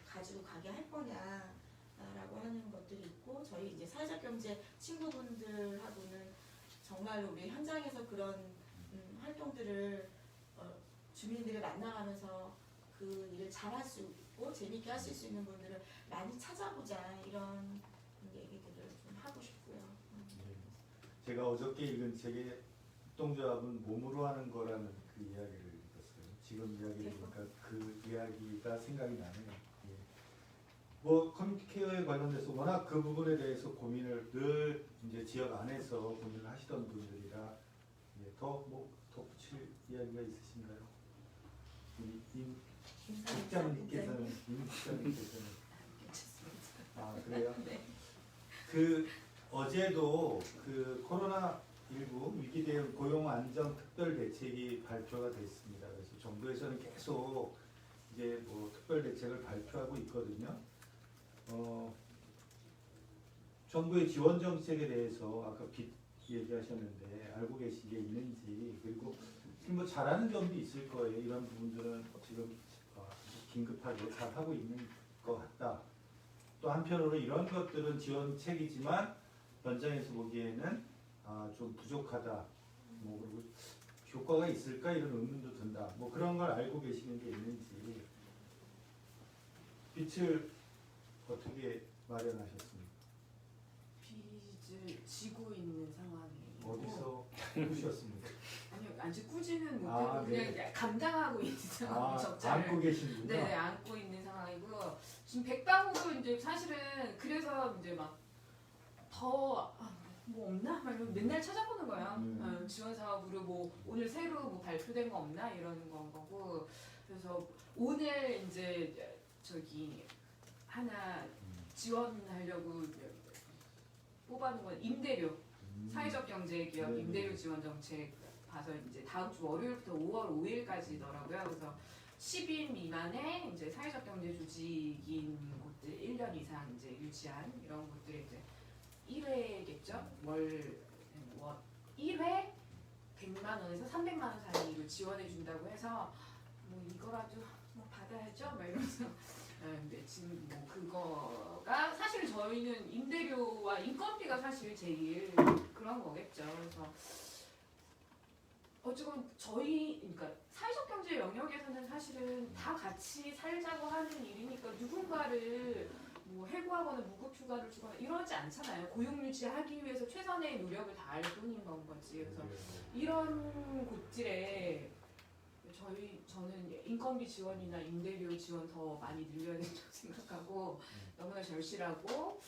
가지고 가게 할 거냐라고 하는 것들이 있고 저희 이제 사회적 경제 친구분들하고는 정말로 우리 현장에서 그런 활동들을 주민들을 만나가면서 그 일을 잘할 수 있고 재밌게 하실 수 있는 분들을 많이 찾아보자 이런 얘기들을 좀 하고 싶고요. 제가 어저께 읽은 책에 협동조합은 몸으로 하는 거라는 그 이야기를 읽었어요. 지금 이야기를 보니까 그 이야기가 생각이 나네요. 예. 커뮤니티 케어에 관련돼서 워낙 그 부분에 대해서 고민을 늘 이제 지역 안에서 고민을 하시던 분들이라 더 붙일 이야기가 있으신가요? 우리 임 국장님께서는 그래요? 네. 그 어제도 그 코로나19 위기 대응 고용 안정 특별 대책이 발표가 됐습니다. 그래서 정부에서는 계속 이제 특별 대책을 발표하고 있거든요. 정부의 지원 정책에 대해서 아까 빚 얘기하셨는데 알고 계신 게 있는지 그리고 지금 잘하는 점도 있을 거예요. 이런 부분들은 지금 긴급하게 잘 하고 있는 것 같다. 또 한편으로 이런 것들은 지원책이지만 현장에서 보기에는 좀 부족하다. 뭐 그리고 효과가 있을까 이런 의문도 든다. 뭐 그런 걸 알고 계시는 게 있는지 빛을 어떻게 마련하셨습니까? 빚을 지고 있는 상황이고 어디서 꾸셨습니까? 아니요 아직 꾸지는 못하고 아, 그냥 네. 감당하고 있는 상황 적자를 안고 계시는군요. 네, 안고 있는 상황이고 지금 백방으로 이제 사실은 그래서 이제 막 더 뭐 없나? 막 이러면 맨날 찾아보는 거예요. 지원 사업으로 뭐 오늘 새로 뭐 발표된 거 없나 이러는 건 거고 그래서 오늘 이제 저기 하나 지원하려고 뽑아놓은 건 임대료 사회적 경제 기업 네, 임대료 네. 지원 정책 봐서 이제 다음 주 월요일부터 5월 5일까지더라고요. 그래서 10인 미만의 이제 사회적 경제 조직인 곳들 1년 이상 이제 유치한 이런 곳들이 이제 1회겠죠. 월 1회 100만 원에서 300만 원 사이로 지원해 준다고 해서 뭐 이거라도 뭐 받아야죠. 막 이러면서 근데 지금 뭐 그거가 사실 저희는 임대료와 인건비가 사실 제일 그런 거겠죠. 그래서 어쨌건 저희 그러니까 사회적 경제 영역에서는 사실은 다 같이 살자고 하는 일이니까 누군가를 뭐 해고하거나 무급 휴가를 주거나 이러지 않잖아요. 고용 유지하기 위해서 최선의 노력을 다할 뿐인 건 거지. 그래서 이런 곳들에 저는 인건비 지원이나 임대료 지원 더 많이 늘려야 된다고 생각하고 너무나 절실하고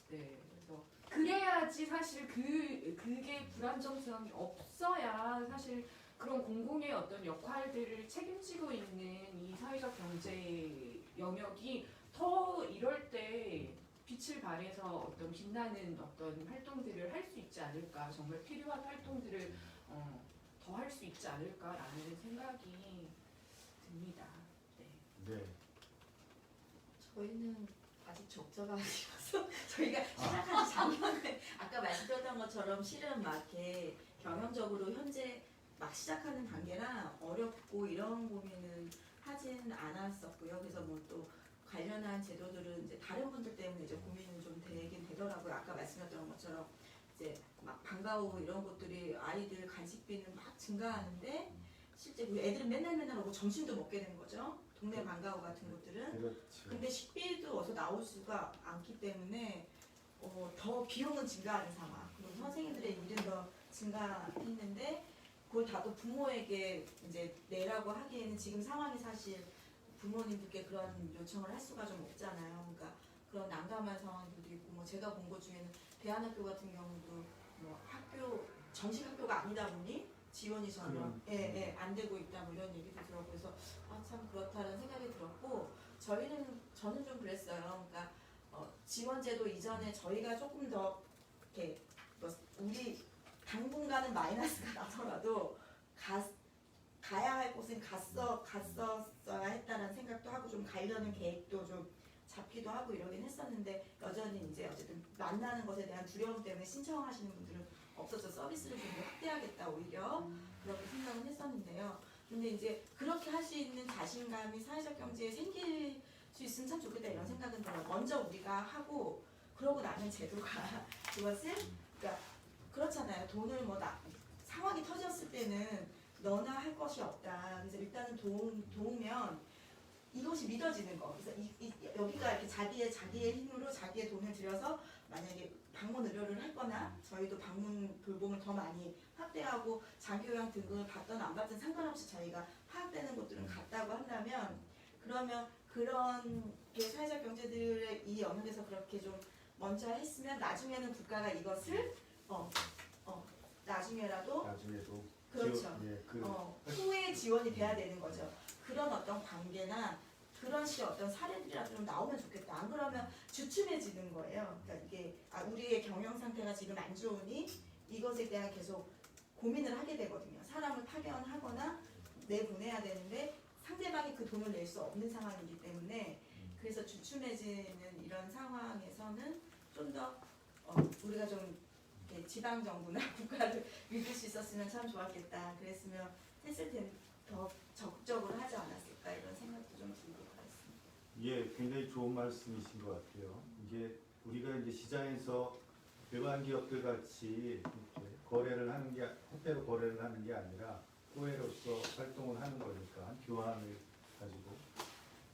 네 그래서 그래야지 사실 그게 불안정성이 없어야 사실 그런 공공의 어떤 역할들을 책임지고 있는 이 사회적 경제 영역이 더 이럴 때 빛을 발해서 어떤 빛나는 어떤 활동들을 할 수 있지 않을까 정말 필요한 활동들을 더 할 수 있지 않을까라는 생각이 듭니다. 네. 네. 저희는 아직 적자가 아니라서 저희가 시작한 지 작년에 아까 말씀드렸던 것처럼 실은 막 이렇게 경영적으로 현재 막 시작하는 단계라 어렵고 이런 고민은 하진 않았었고요. 그래서 뭐 또 관련한 제도들은 이제 다른 분들 때문에 이제 고민은 좀 되긴 되더라고요. 아까 말씀드렸던 것처럼 이제 막 방과후 이런 것들이 아이들 간식비는 막 증가하는데 실제 우리 애들은 맨날 오고 점심도 먹게 되는 거죠. 동네 방과후 같은 곳들은. 그렇죠. 근데 식비도 어서 나올 수가 않기 때문에 더 비용은 증가하는 상황. 그리고 선생님들의 일은 더 증가했는데 그걸 다 또 부모에게 이제 내라고 하기에는 지금 상황이 사실 부모님들께 그런 요청을 할 수가 좀 없잖아요. 그러니까 그런 난감한 상황들도 있고 뭐 제가 본 것 중에는 대안학교 같은 경우도 뭐 학교 정식 학교가 아니다 보니 지원이 전혀 안 되고 있다 뭐 이런 얘기도 들었고 그래서 참 그렇다는 생각이 들었고 저는 좀 그랬어요. 그러니까 지원제도 이전에 저희가 조금 더 이렇게 뭐 우리 당분간은 마이너스가 나더라도 가야 할 곳은 갔었어야 했다는 생각도 하고 좀 가려는 계획도 좀 잡기도 하고 이러긴 했었는데 여전히 이제 어쨌든 만나는 것에 대한 두려움 때문에 신청하시는 분들은 없어서 서비스를 좀 더 확대하겠다 오히려 그렇게 생각은 했었는데요. 근데 이제 그렇게 할 수 있는 자신감이 사회적 경제에 생길 수 있으면 참 좋겠다 이런 생각은 들어요. 먼저 우리가 하고 그러고 나면 제도가 그것을 그러니까 그렇잖아요. 돈을 뭐 상황이 터졌을 때는 너나 할 것이 없다. 그래서 일단은 도우면 이것이 믿어지는 거. 그래서 여기가 이렇게 자기의 힘으로 자기의 돈을 들여서 만약에 방문 의료를 했거나 저희도 방문 돌봄을 더 많이 확대하고 장기요양 등급을 받든 안 받든 상관없이 저희가 파악되는 곳들은 갔다고 한다면 그러면 그런 사회적 경제들의 이 영역에서 그렇게 좀 먼저 했으면 나중에는 국가가 이것을 나중에도 그렇죠. 후에 지원이 돼야 되는 거죠. 그런 어떤 관계나 그런 식의 어떤 사례들이라도 좀 나오면 좋겠다. 안 그러면 주춤해지는 거예요. 그러니까 이게 우리의 경영 상태가 지금 안 좋으니 이것에 대한 계속 고민을 하게 되거든요. 사람을 파견하거나 내보내야 되는데 상대방이 그 돈을 낼 수 없는 상황이기 때문에 그래서 주춤해지는 이런 상황에서는 좀 더 우리가 좀 지방 정부나 국가를 믿을 수 있었으면 참 좋았겠다. 그랬으면 했을 텐데 더 적극적으로 하지 않았을까 이런 생각도 좀 들고 그랬습니다. 예, 굉장히 좋은 말씀이신 것 같아요. 이게 우리가 이제 시장에서 일반 기업들 같이 이렇게 거래를 하는 게 화폐로 거래를 하는 게 아니라 호혜로서 활동을 하는 거니까 교환을 가지고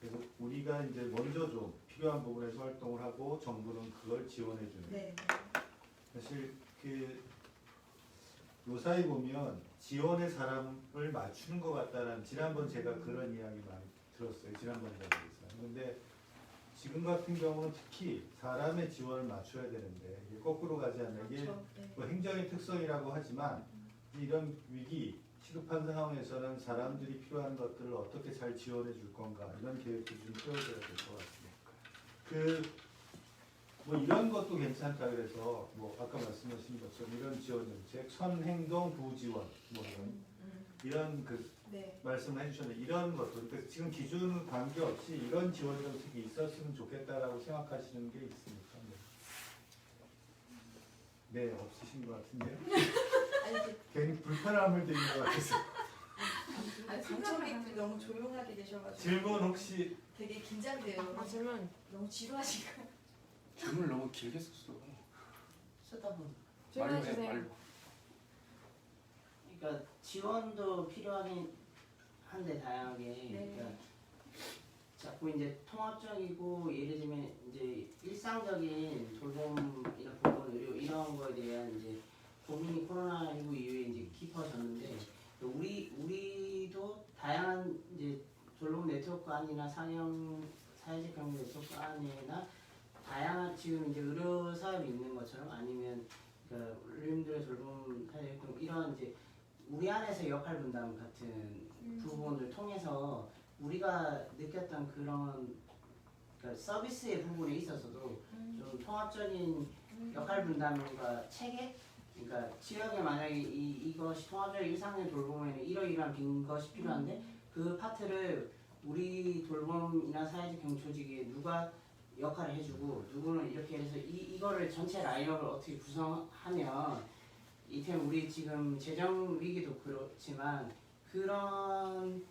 그래서 우리가 이제 먼저 좀 필요한 부분에서 활동을 하고 정부는 그걸 지원해 주는 네. 사실 그 요사이 보면 지원의 사람을 맞추는 것 같다는 지난번 제가 그런 이야기 많이 들었어요. 지난번 자리에서. 근데 지금 같은 경우는 특히 사람의 지원을 맞춰야 되는데 이게 거꾸로 가지 않는 이게 그렇죠. 네. 뭐 행정의 특성이라고 하지만 이런 위기 시급한 상황에서는 사람들이 필요한 것들을 어떻게 잘 지원해 줄 건가 이런 계획도 좀 세워줘야 될 것 같습니다. 뭐 이런 것도 괜찮다 그래서 뭐 아까 말씀하신 것처럼 이런 지원 정책, 선행동 부지원 뭐 이런 그 네. 말씀을 해주셨는데 이런 것도 그러니까 지금 기준 관계없이 이런 지원 정책이 있었으면 좋겠다라고 생각하시는 게 있습니까? 네, 없으신 것 같은데요. 아니 괜히 불편함을 드린 것 같아서. 방청객들 너무 조용하게 계셔가지고 질문 혹시 되게 긴장돼요. 질문 너무 지루하시고. 질문을 너무 길게 썼어. 쓰다 보니 말로 해, 질문해주세요. 말로. 그러니까 지원도 필요하긴 한데 다양하게 네. 그러니까 자꾸 이제 통합적이고 예를 들면 이제 일상적인 돌봄이나 보건 의료 이런 거에 대한 이제 고민이 코로나19 이후에 이제 깊어졌는데 우리도 다양한 이제 돌봄 네트워크 안이나 사회적 경제 네트워크 안이나 다양한 지금 이제 의료 사업이 있는 것처럼 아니면 그 울림들의 돌봄 사회활동 이런 이제 우리 안에서 역할 분담 같은 부분을 통해서 우리가 느꼈던 그런 그러니까 서비스의 부분에 있어서도 좀 통합적인 역할 분담과 체계 그러니까 지역에 만약에 이것이 통합적인 일상의 돌봄에는 이러이러한 빈 것이 필요한데 그 파트를 우리 돌봄이나 사회적 경제 조직에 누가 역할을 해주고 누구는 이렇게 해서 이거를 전체 라인업을 어떻게 구성하면 이템 우리 지금 재정 위기도 그렇지만 그런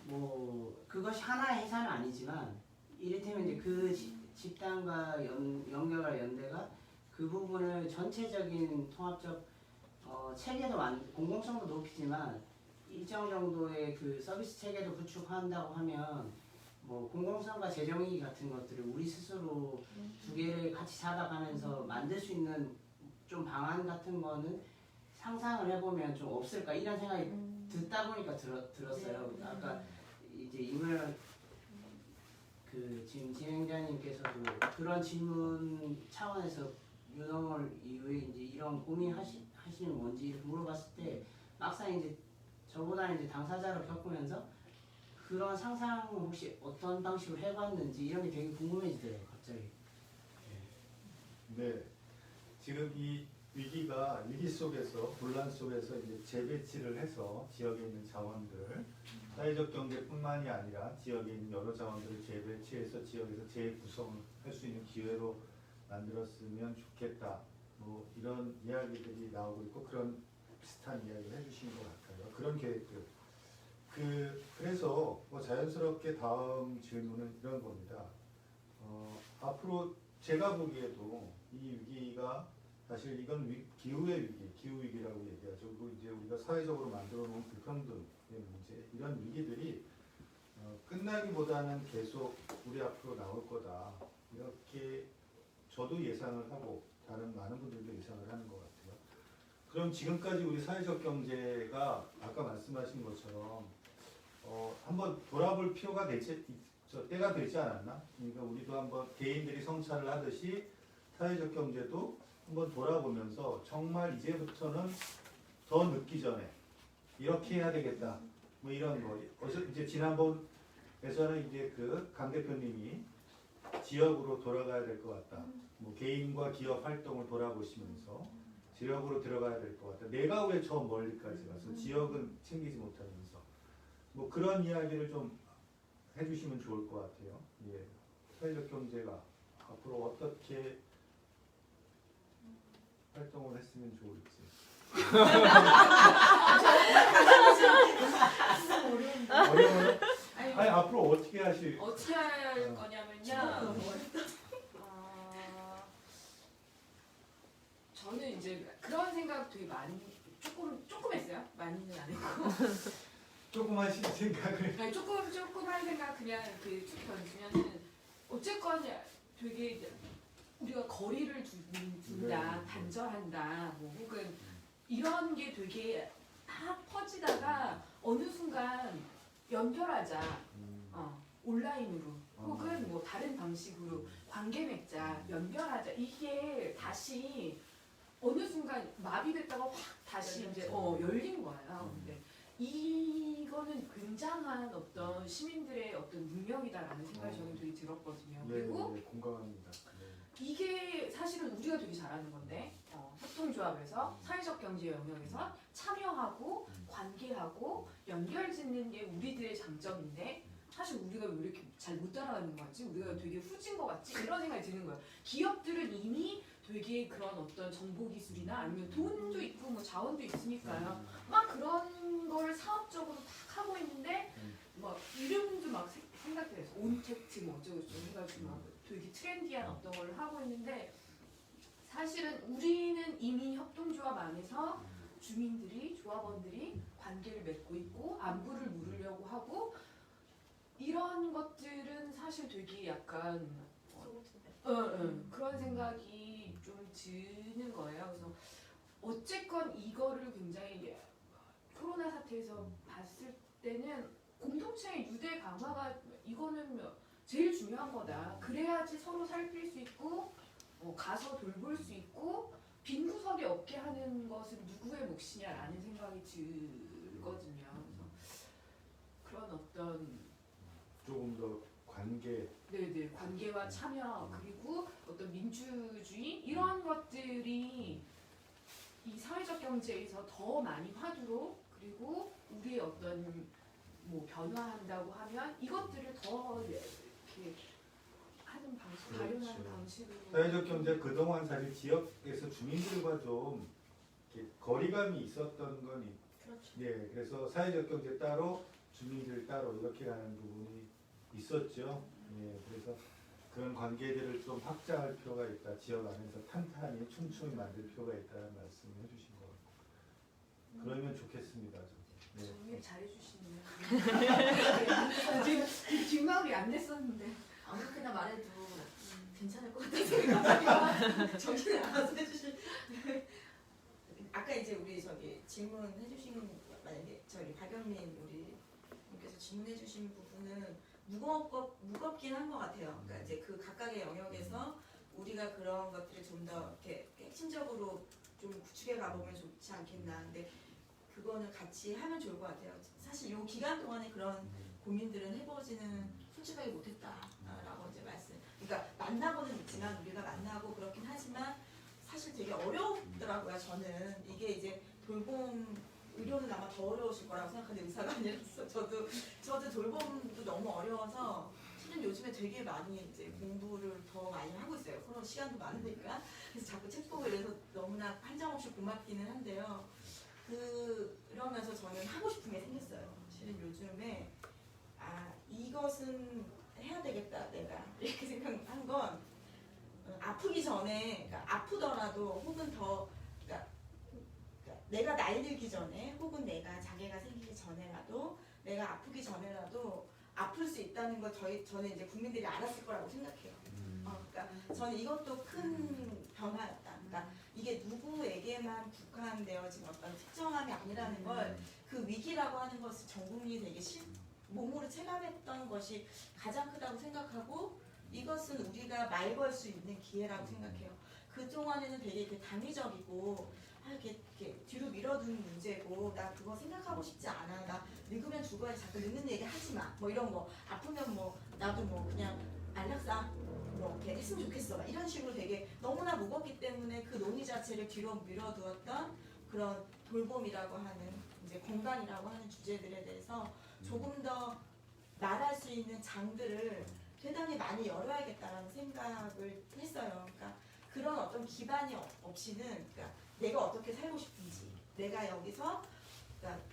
뭐 그것이 하나의 회사는 아니지만 이를테면 이제 그 집단과 연결할 연대가 그 부분을 전체적인 통합적 체계도 공공성도 높이지만 일정 정도의 그 서비스 체계도 구축한다고 하면 뭐 공공성과 재정위기 같은 것들을 우리 스스로 두 개를 같이 잡아가면서 만들 수 있는 좀 방안 같은 거는 상상을 해보면 좀 없을까 이런 생각이 듣다 보니까 들었어요. 네. 아까 이제 이물 그 지금 진행자님께서도 그런 질문 차원에서 유동을 이후에 이제 이런 고민하시는 뭔지 물어봤을 때 막상 이제 저보다 이제 당사자로 겪으면서 그런 상상은 혹시 어떤 방식으로 해봤는지 이런 게 되게 궁금해지더라고요, 갑자기. 네 지금 이 위기 속에서 분란 속에서 이제 재배치를 해서 지역에 있는 자원들 사회적 경제뿐만이 아니라 지역에 있는 여러 자원들을 재배치해서 지역에서 재구성을 할 수 있는 기회로 만들었으면 좋겠다. 뭐 이런 이야기들이 나오고 있고 그런 비슷한 이야기를 해주신 것 같아요. 그런 계획들. 그래서 뭐 자연스럽게 다음 질문은 이런 겁니다. 앞으로 제가 보기에도 이 위기가 사실 이건 기후의 위기, 기후 위기라고 얘기하죠. 그리고 이제 우리가 사회적으로 만들어 놓은 불평등의 문제, 이런 위기들이 끝나기보다는 계속 우리 앞으로 나올 거다. 이렇게 저도 예상을 하고 다른 많은 분들도 예상을 하는 것 같아요. 그럼 지금까지 우리 사회적 경제가 아까 말씀하신 것처럼 한번 돌아볼 필요가 때가 되지 않았나? 그러니까 우리도 한번 개인들이 성찰을 하듯이 사회적 경제도 한번 돌아보면서 정말 이제부터는 더 늦기 전에 이렇게 해야 되겠다. 뭐 이런 거. 이제 지난번에서는 이제 그 강 대표님이 지역으로 돌아가야 될 것 같다. 뭐 개인과 기업 활동을 돌아보시면서 지역으로 들어가야 될 것 같다. 내가 왜 저 멀리까지 가서 지역은 챙기지 못하면서 뭐 그런 이야기를 좀 해주시면 좋을 것 같아요. 예. 사회적 경제가 앞으로 어떻게 활동을 했으면 좋을지. 어려워요? 아니 앞으로 어떻게 하실? 어떻게 할 거냐면요. 너무 어렵다. 이제 그런 생각 되게 많이 조금 했어요. 많이는 안 했고. 조금 하신 생각을 아니, 조금 할 생각 그냥 그 쭉 던지면은 어쨌건 되게 우리가 거리를 둔다, 네. 단절한다, 뭐 혹은 이런 게 되게 막 퍼지다가 어느 순간 연결하자, 온라인으로 혹은 뭐 다른 방식으로 관계 맺자, 연결하자 이게 다시 어느 순간 마비됐다가 확 다시 이제 열린 거예요. 근데 이거는 굉장한 어떤 시민들의 어떤 능력이다라는 생각이 저는 되게 들었거든요. 그리고 네, 공감합니다. 네. 이게 사실은 우리가 되게 잘하는 건데 협동조합에서 사회적 경제 영역에서 참여하고 관계하고 연결짓는 게 우리들의 장점인데 사실 우리가 왜 이렇게 잘 못 따라가는 거 같지? 우리가 되게 후진 거 같지? 이런 생각이 드는 거예요. 기업들은 이미 되게 그런 어떤 정보기술이나 아니면 돈도 있고 뭐 자원도 있으니까요. 막 그런 걸 사업적으로 막 하고 있는데 막 이름도 막 생각돼서 온택트 뭐 어쩌고저쩌고 해가지고 막 되게 트렌디한 어떤 걸 하고 있는데 사실은 우리는 이미 협동조합 안에서 주민들이 조합원들이 관계를 맺고 있고 안부를 물으려고 하고 이런 것들은 사실 되게 약간 그런 생각이 좀 드는 거예요. 그래서 어쨌건 이거를 굉장히 코로나 사태에서 봤을 때는 공동체의 유대 강화가 이거는 제일 중요한 거다. 그래야지 서로 살필 수 있고 가서 돌볼 수 있고 빈 구석이 없게 하는 것은 누구의 몫이냐라는 생각이 들거든요. 그래서 그런 어떤 조금 더 관계 네네 관계와 참여 그리고 어떤 민주주의 이런 것들이 이 사회적 경제에서 더 많이 화두로 그리고 우리의 어떤 뭐 변화한다고 하면 이것들을 더 이렇게 하는 방식, 그렇죠. 발현하는 방식으로 사회적 경제 그동안 사실 지역에서 주민들과 좀 이렇게 거리감이 있었던 건 그렇죠. 네, 그래서 사회적 경제 따로 주민들 따로 이렇게 가는 부분이 있었죠. 예, 그래서 그런 관계들을 좀 확장할 필요가 있다. 지역 안에서 탄탄히 촘촘히 만들 필요가 있다는 말씀을 해주신 것 같고 그러면 좋겠습니다. 네. 정리를 잘해주시네요. 지금 뒷마음이 안 됐었는데 아무렇게나 말해도 괜찮을 것 같다는 생각이 정신을 알아서 해주실. 아까 이제 우리 저기 질문해주신 만약에 저기 박연민 우리 분께서 질문해주신 부분은 무겁긴 한 것 같아요. 그러니까 이제 그 각각의 영역에서 우리가 그런 것들을 좀 더 이렇게 핵심적으로 좀 구축해 가보면 좋지 않겠나. 근데 그거는 같이 하면 좋을 것 같아요. 사실 이 기간 동안에 그런 고민들은 해보지는 솔직하게 못했다라고 이제 말씀. 그러니까 만나고는 있지만 우리가 만나고 그렇긴 하지만 사실 되게 어렵더라고요. 저는 이게 이제 돌봄 의료는 아마 더 어려우실 거라고 생각하는데 의사가 아니라서 저도 돌봄도 너무 어려워서 실은 요즘에 되게 많이 이제 공부를 더 많이 하고 있어요. 코로나 시간도 많으니까. 그래서 자꾸 책 보고 이래서 너무나 한정없이 고맙기는 한데요. 그러면서 저는 하고 싶은 게 생겼어요. 실은 요즘에 이것은 해야 되겠다 내가 이렇게 생각한 건 아프기 전에 그러니까 아프더라도 혹은 더 그러니까 내가 나이 들기 전에 혹은 내가 장애가 생기기 전에라도 내가 아프기 전에라도 아플 수 있다는 걸 저는 이제 국민들이 알았을 거라고 생각해요. 그러니까 저는 이것도 큰 변화였다. 그러니까 이게 누구에게만 국한되어진 어떤 특정함이 아니라는 걸 그 위기라고 하는 것을 전 국민이 되게 몸으로 체감했던 것이 가장 크다고 생각하고 이것은 우리가 말 걸 수 있는 기회라고 생각해요. 그동안에는 되게 이렇게 당위적이고 이렇게 뒤로 밀어둔 문제고 나 그거 생각하고 싶지 않아. 나 늙으면 죽어야지 자꾸 늙는 얘기 하지 마. 뭐 이런 거 아프면 뭐 나도 뭐 그냥 안락사 뭐 이렇게 했으면 좋겠어. 막 이런 식으로 되게 너무나 무겁기 때문에 그 논의 자체를 뒤로 밀어두었던 그런 돌봄이라고 하는 이제 건강이라고 하는 주제들에 대해서 조금 더 말할 수 있는 장들을 대단히 많이 열어야겠다라는 생각을 했어요. 그러니까 그런 어떤 기반이 없이는 그러니까 내가 어떻게 살고 싶은지 내가 여기서 그러니까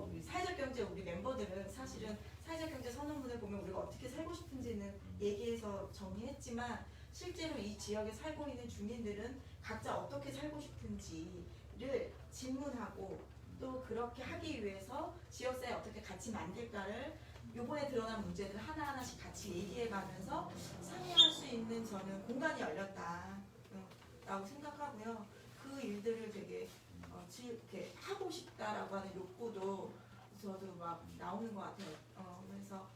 우리 사회적 경제 우리 멤버들은 사실은 사회적 경제 선언문을 보면 우리가 어떻게 살고 싶은지는 얘기해서 정리했지만 실제로 이 지역에 살고 있는 주민들은 각자 어떻게 살고 싶은지를 질문하고 또 그렇게 하기 위해서 지역사회 어떻게 같이 만들까를 요번에 드러난 문제들 하나하나씩 같이 얘기해가면서 상의할 수 있는 저는 공간이 열렸다라고 생각하고요. 그 일들을 되게 이렇게 하고 싶다라고 하는 욕구도 저도 막 나오는 것 같아요. 그래서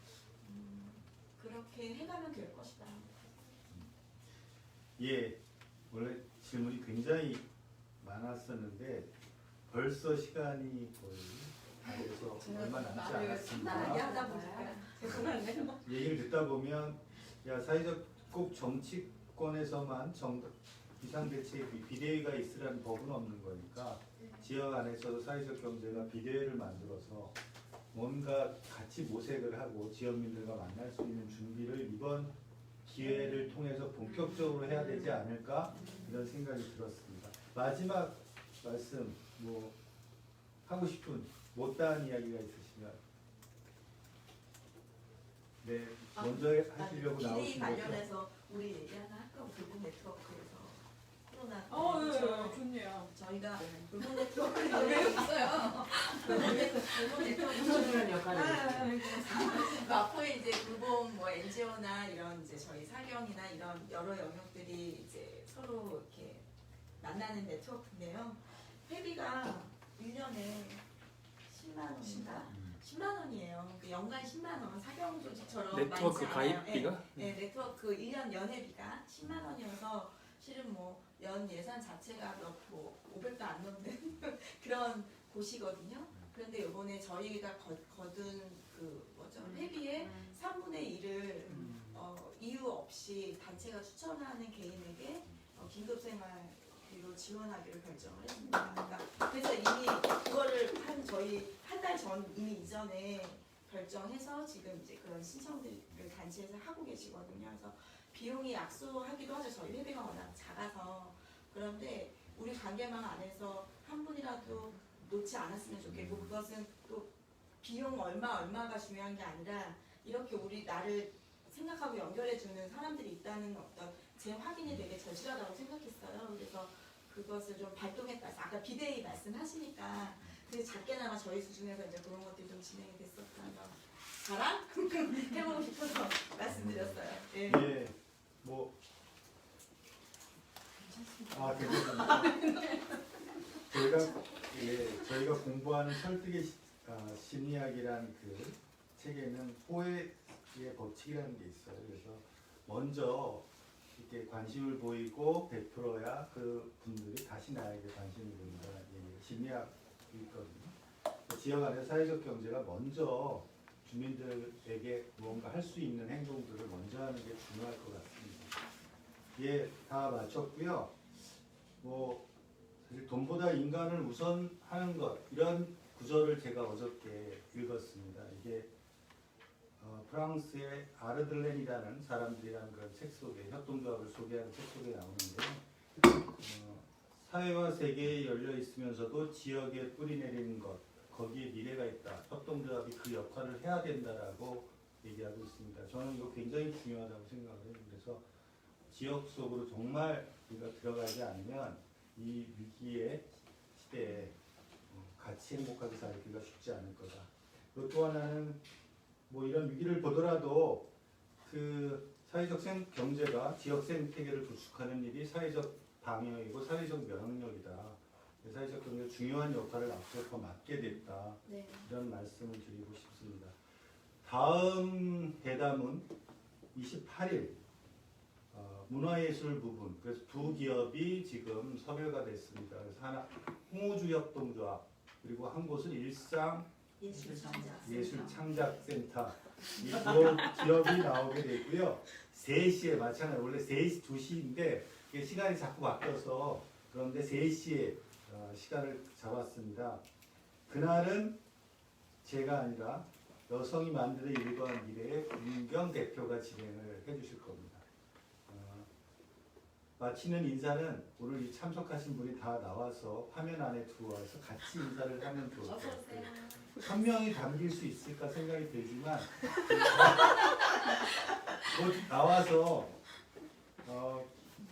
그렇게 해가면 될 것이다. 예, 원래 질문이 굉장히 많았었는데 벌써 시간이 거의 다 돼서 얼마 남지 말을 않았습니다. 장난하게 하다 보니까 죄송하네요. 얘기를 듣다 보면 야 사회적 꼭 정치권에서만 비상대책 비대위가 있으라는 법은 없는 거니까 지역 안에서도 사회적 경제가 비대위를 만들어서 뭔가 같이 모색을 하고 지역민들과 만날 수 있는 준비를 이번 기회를 통해서 본격적으로 해야 되지 않을까 이런 생각이 들었습니다. 마지막 말씀 뭐 하고 싶은 못다한 이야기가 있으시면 네 먼저 하시려고 비대위 나오신 거죠? 관련해서 우리 얘기 하나 할까? 돌봄 네트워크에서 코로나 네, 좋네요. 저희가 돌봄 네트워크가 왜 있어요? 돌봄 네트워크 훔쳐주는 역할을 앞으로 이제 돌봄 뭐 NGO나 이런 이제 저희 사경이나 이런 여러 영역들이 이제 서로 이렇게 만나는 네트워크인데요. 회비가 1년에 10만 원인가? 10만 원이에요. 연간 10만 원. 사경 조직처럼 네트워크 많지 않아요. 가입비가? 네, 네트워크 1년 연회비가 10만 원이어서 실은 뭐 연 예산 자체가 뭐 500도 안 넘는 그런 곳이거든요. 그런데 이번에 저희가 거둔 그 뭐죠 회비의 3분의 1을 이유 없이 단체가 추천하는 개인에게 긴급생활비로 지원하기로 결정을 했습니다. 그러니까 그래서 이미 그거를 저희 한 달 전 이미 이전에 결정해서 지금 이제 그런 신청들을 단체에서 하고 계시거든요. 그래서 비용이 약소하기도 하죠. 저희 회비가 워낙 작아서. 그런데 우리 관계망 안에서 한 분이라도 놓지 않았으면 좋겠고 그것은 또 비용 얼마가 중요한 게 아니라 이렇게 우리 나를 생각하고 연결해주는 사람들이 있다는 어떤 제 확인이 되게 절실하다고 생각했어요. 그래서 그것을 좀 발동했다. 아까 비대위 말씀하시니까 되게 작게나마 저희 수준에서 이제 그런 것들이 좀 진행이 됐었다면 자랑? 해보고 싶어서 말씀드렸어요. 네. 예, 뭐 괜찮습니다. 저희가 공부하는 설득의 심리학이라는 그 책에는 호혜의 법칙이라는 게 있어요. 그래서 먼저 이렇게 관심을 보이고 베풀어야 그 분들이 다시 나에게 관심을 보인다는 얘기, 심리학이 있거든요. 지역 안에 사회적 경제가 먼저 주민들에게 무언가 할 수 있는 행동들을 먼저 하는 게 중요할 것 같습니다. 예, 다 마쳤고요. 뭐 사실 돈보다 인간을 우선하는 것 이런 구절을 제가 어저께 읽었습니다. 이게 프랑스의 아르들렌이라는 사람들이라는 그런 책 속에 협동조합을 소개하는 책 속에 나오는데요. 사회와 세계에 열려 있으면서도 지역에 뿌리 내리는 것 거기에 미래가 있다. 협동조합이 그 역할을 해야 된다라고 얘기하고 있습니다. 저는 이거 굉장히 중요하다고 생각을 해요. 그래서 지역 속으로 정말 우리가 들어가지 않으면 이 위기의 시대에 같이 행복하게 살기가 쉽지 않을 거다. 또 하나는 뭐 이런 위기를 보더라도 그 사회적 경제가 지역 생태계를 구축하는 일이 사회적 방역이고 사회적 면역력이다. 사회적 경제가 중요한 역할을 앞으로 더 맡게 됐다. 네. 이런 말씀을 드리고 싶습니다. 다음 회담은 28일 문화예술 부분 그래서 두 기업이 지금 섭외가 됐습니다. 그래서 하나 홍우주 협동조합 그리고 한 곳은 일상 예술창작센터 이 두 기업이 나오게 되고요. 3시에 마찬가지 원래 3시 2시인데 시간이 자꾸 바뀌어서 그런데 3시에 시간을 잡았습니다. 그날은 제가 아니라 여성이 만드는 일과 미래의 윤경 대표가 진행을 해주실 겁니다. 마치는 인사는 오늘 이 참석하신 분이 다 나와서 화면 안에 들어와서 같이 인사를 하면 좋을 것 같아요. 한 명이 담길 수 있을까 생각이 들지만 나와서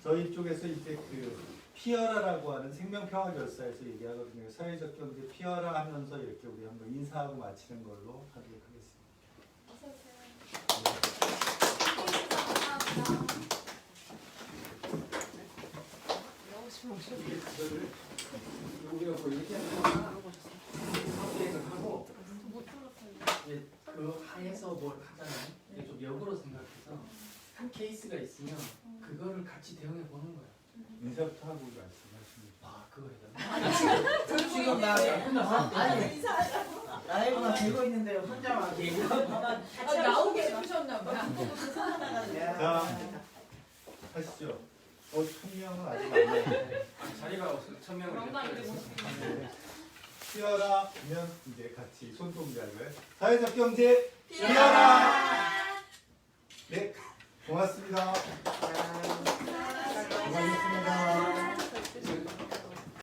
저희 쪽에서 이제 그 피어라라고 하는 생명평화결사에서 얘기하거든요. 사회적 경제 피어라 하면서 이렇게 우리 한번 인사하고 마치는 걸로 하도록 하겠습니다. 어서 오세요. 그거를 우리가 뭐 얘기하는 거 계획을 하고 이제 그 하에서 뭘 하잖아요. 이게 좀 역으로 생각해서 한 케이스가 있으면 그거를 같이 대응해 보는 거야. 인사부터 하고 말씀하십니다. 아 그거 해야 지금 나 아니 인사하자고. 라이브가 되고 있는데 혼자만 얘기하고 나오게 해주셨나 봐. 자, 하시죠. 천명은 아직 안 나요. 자리가 천명을 네. 피어라 하면 이제 같이 손동작을 사회적 경제 피어라. 네, 고맙습니다. 고맙습니다.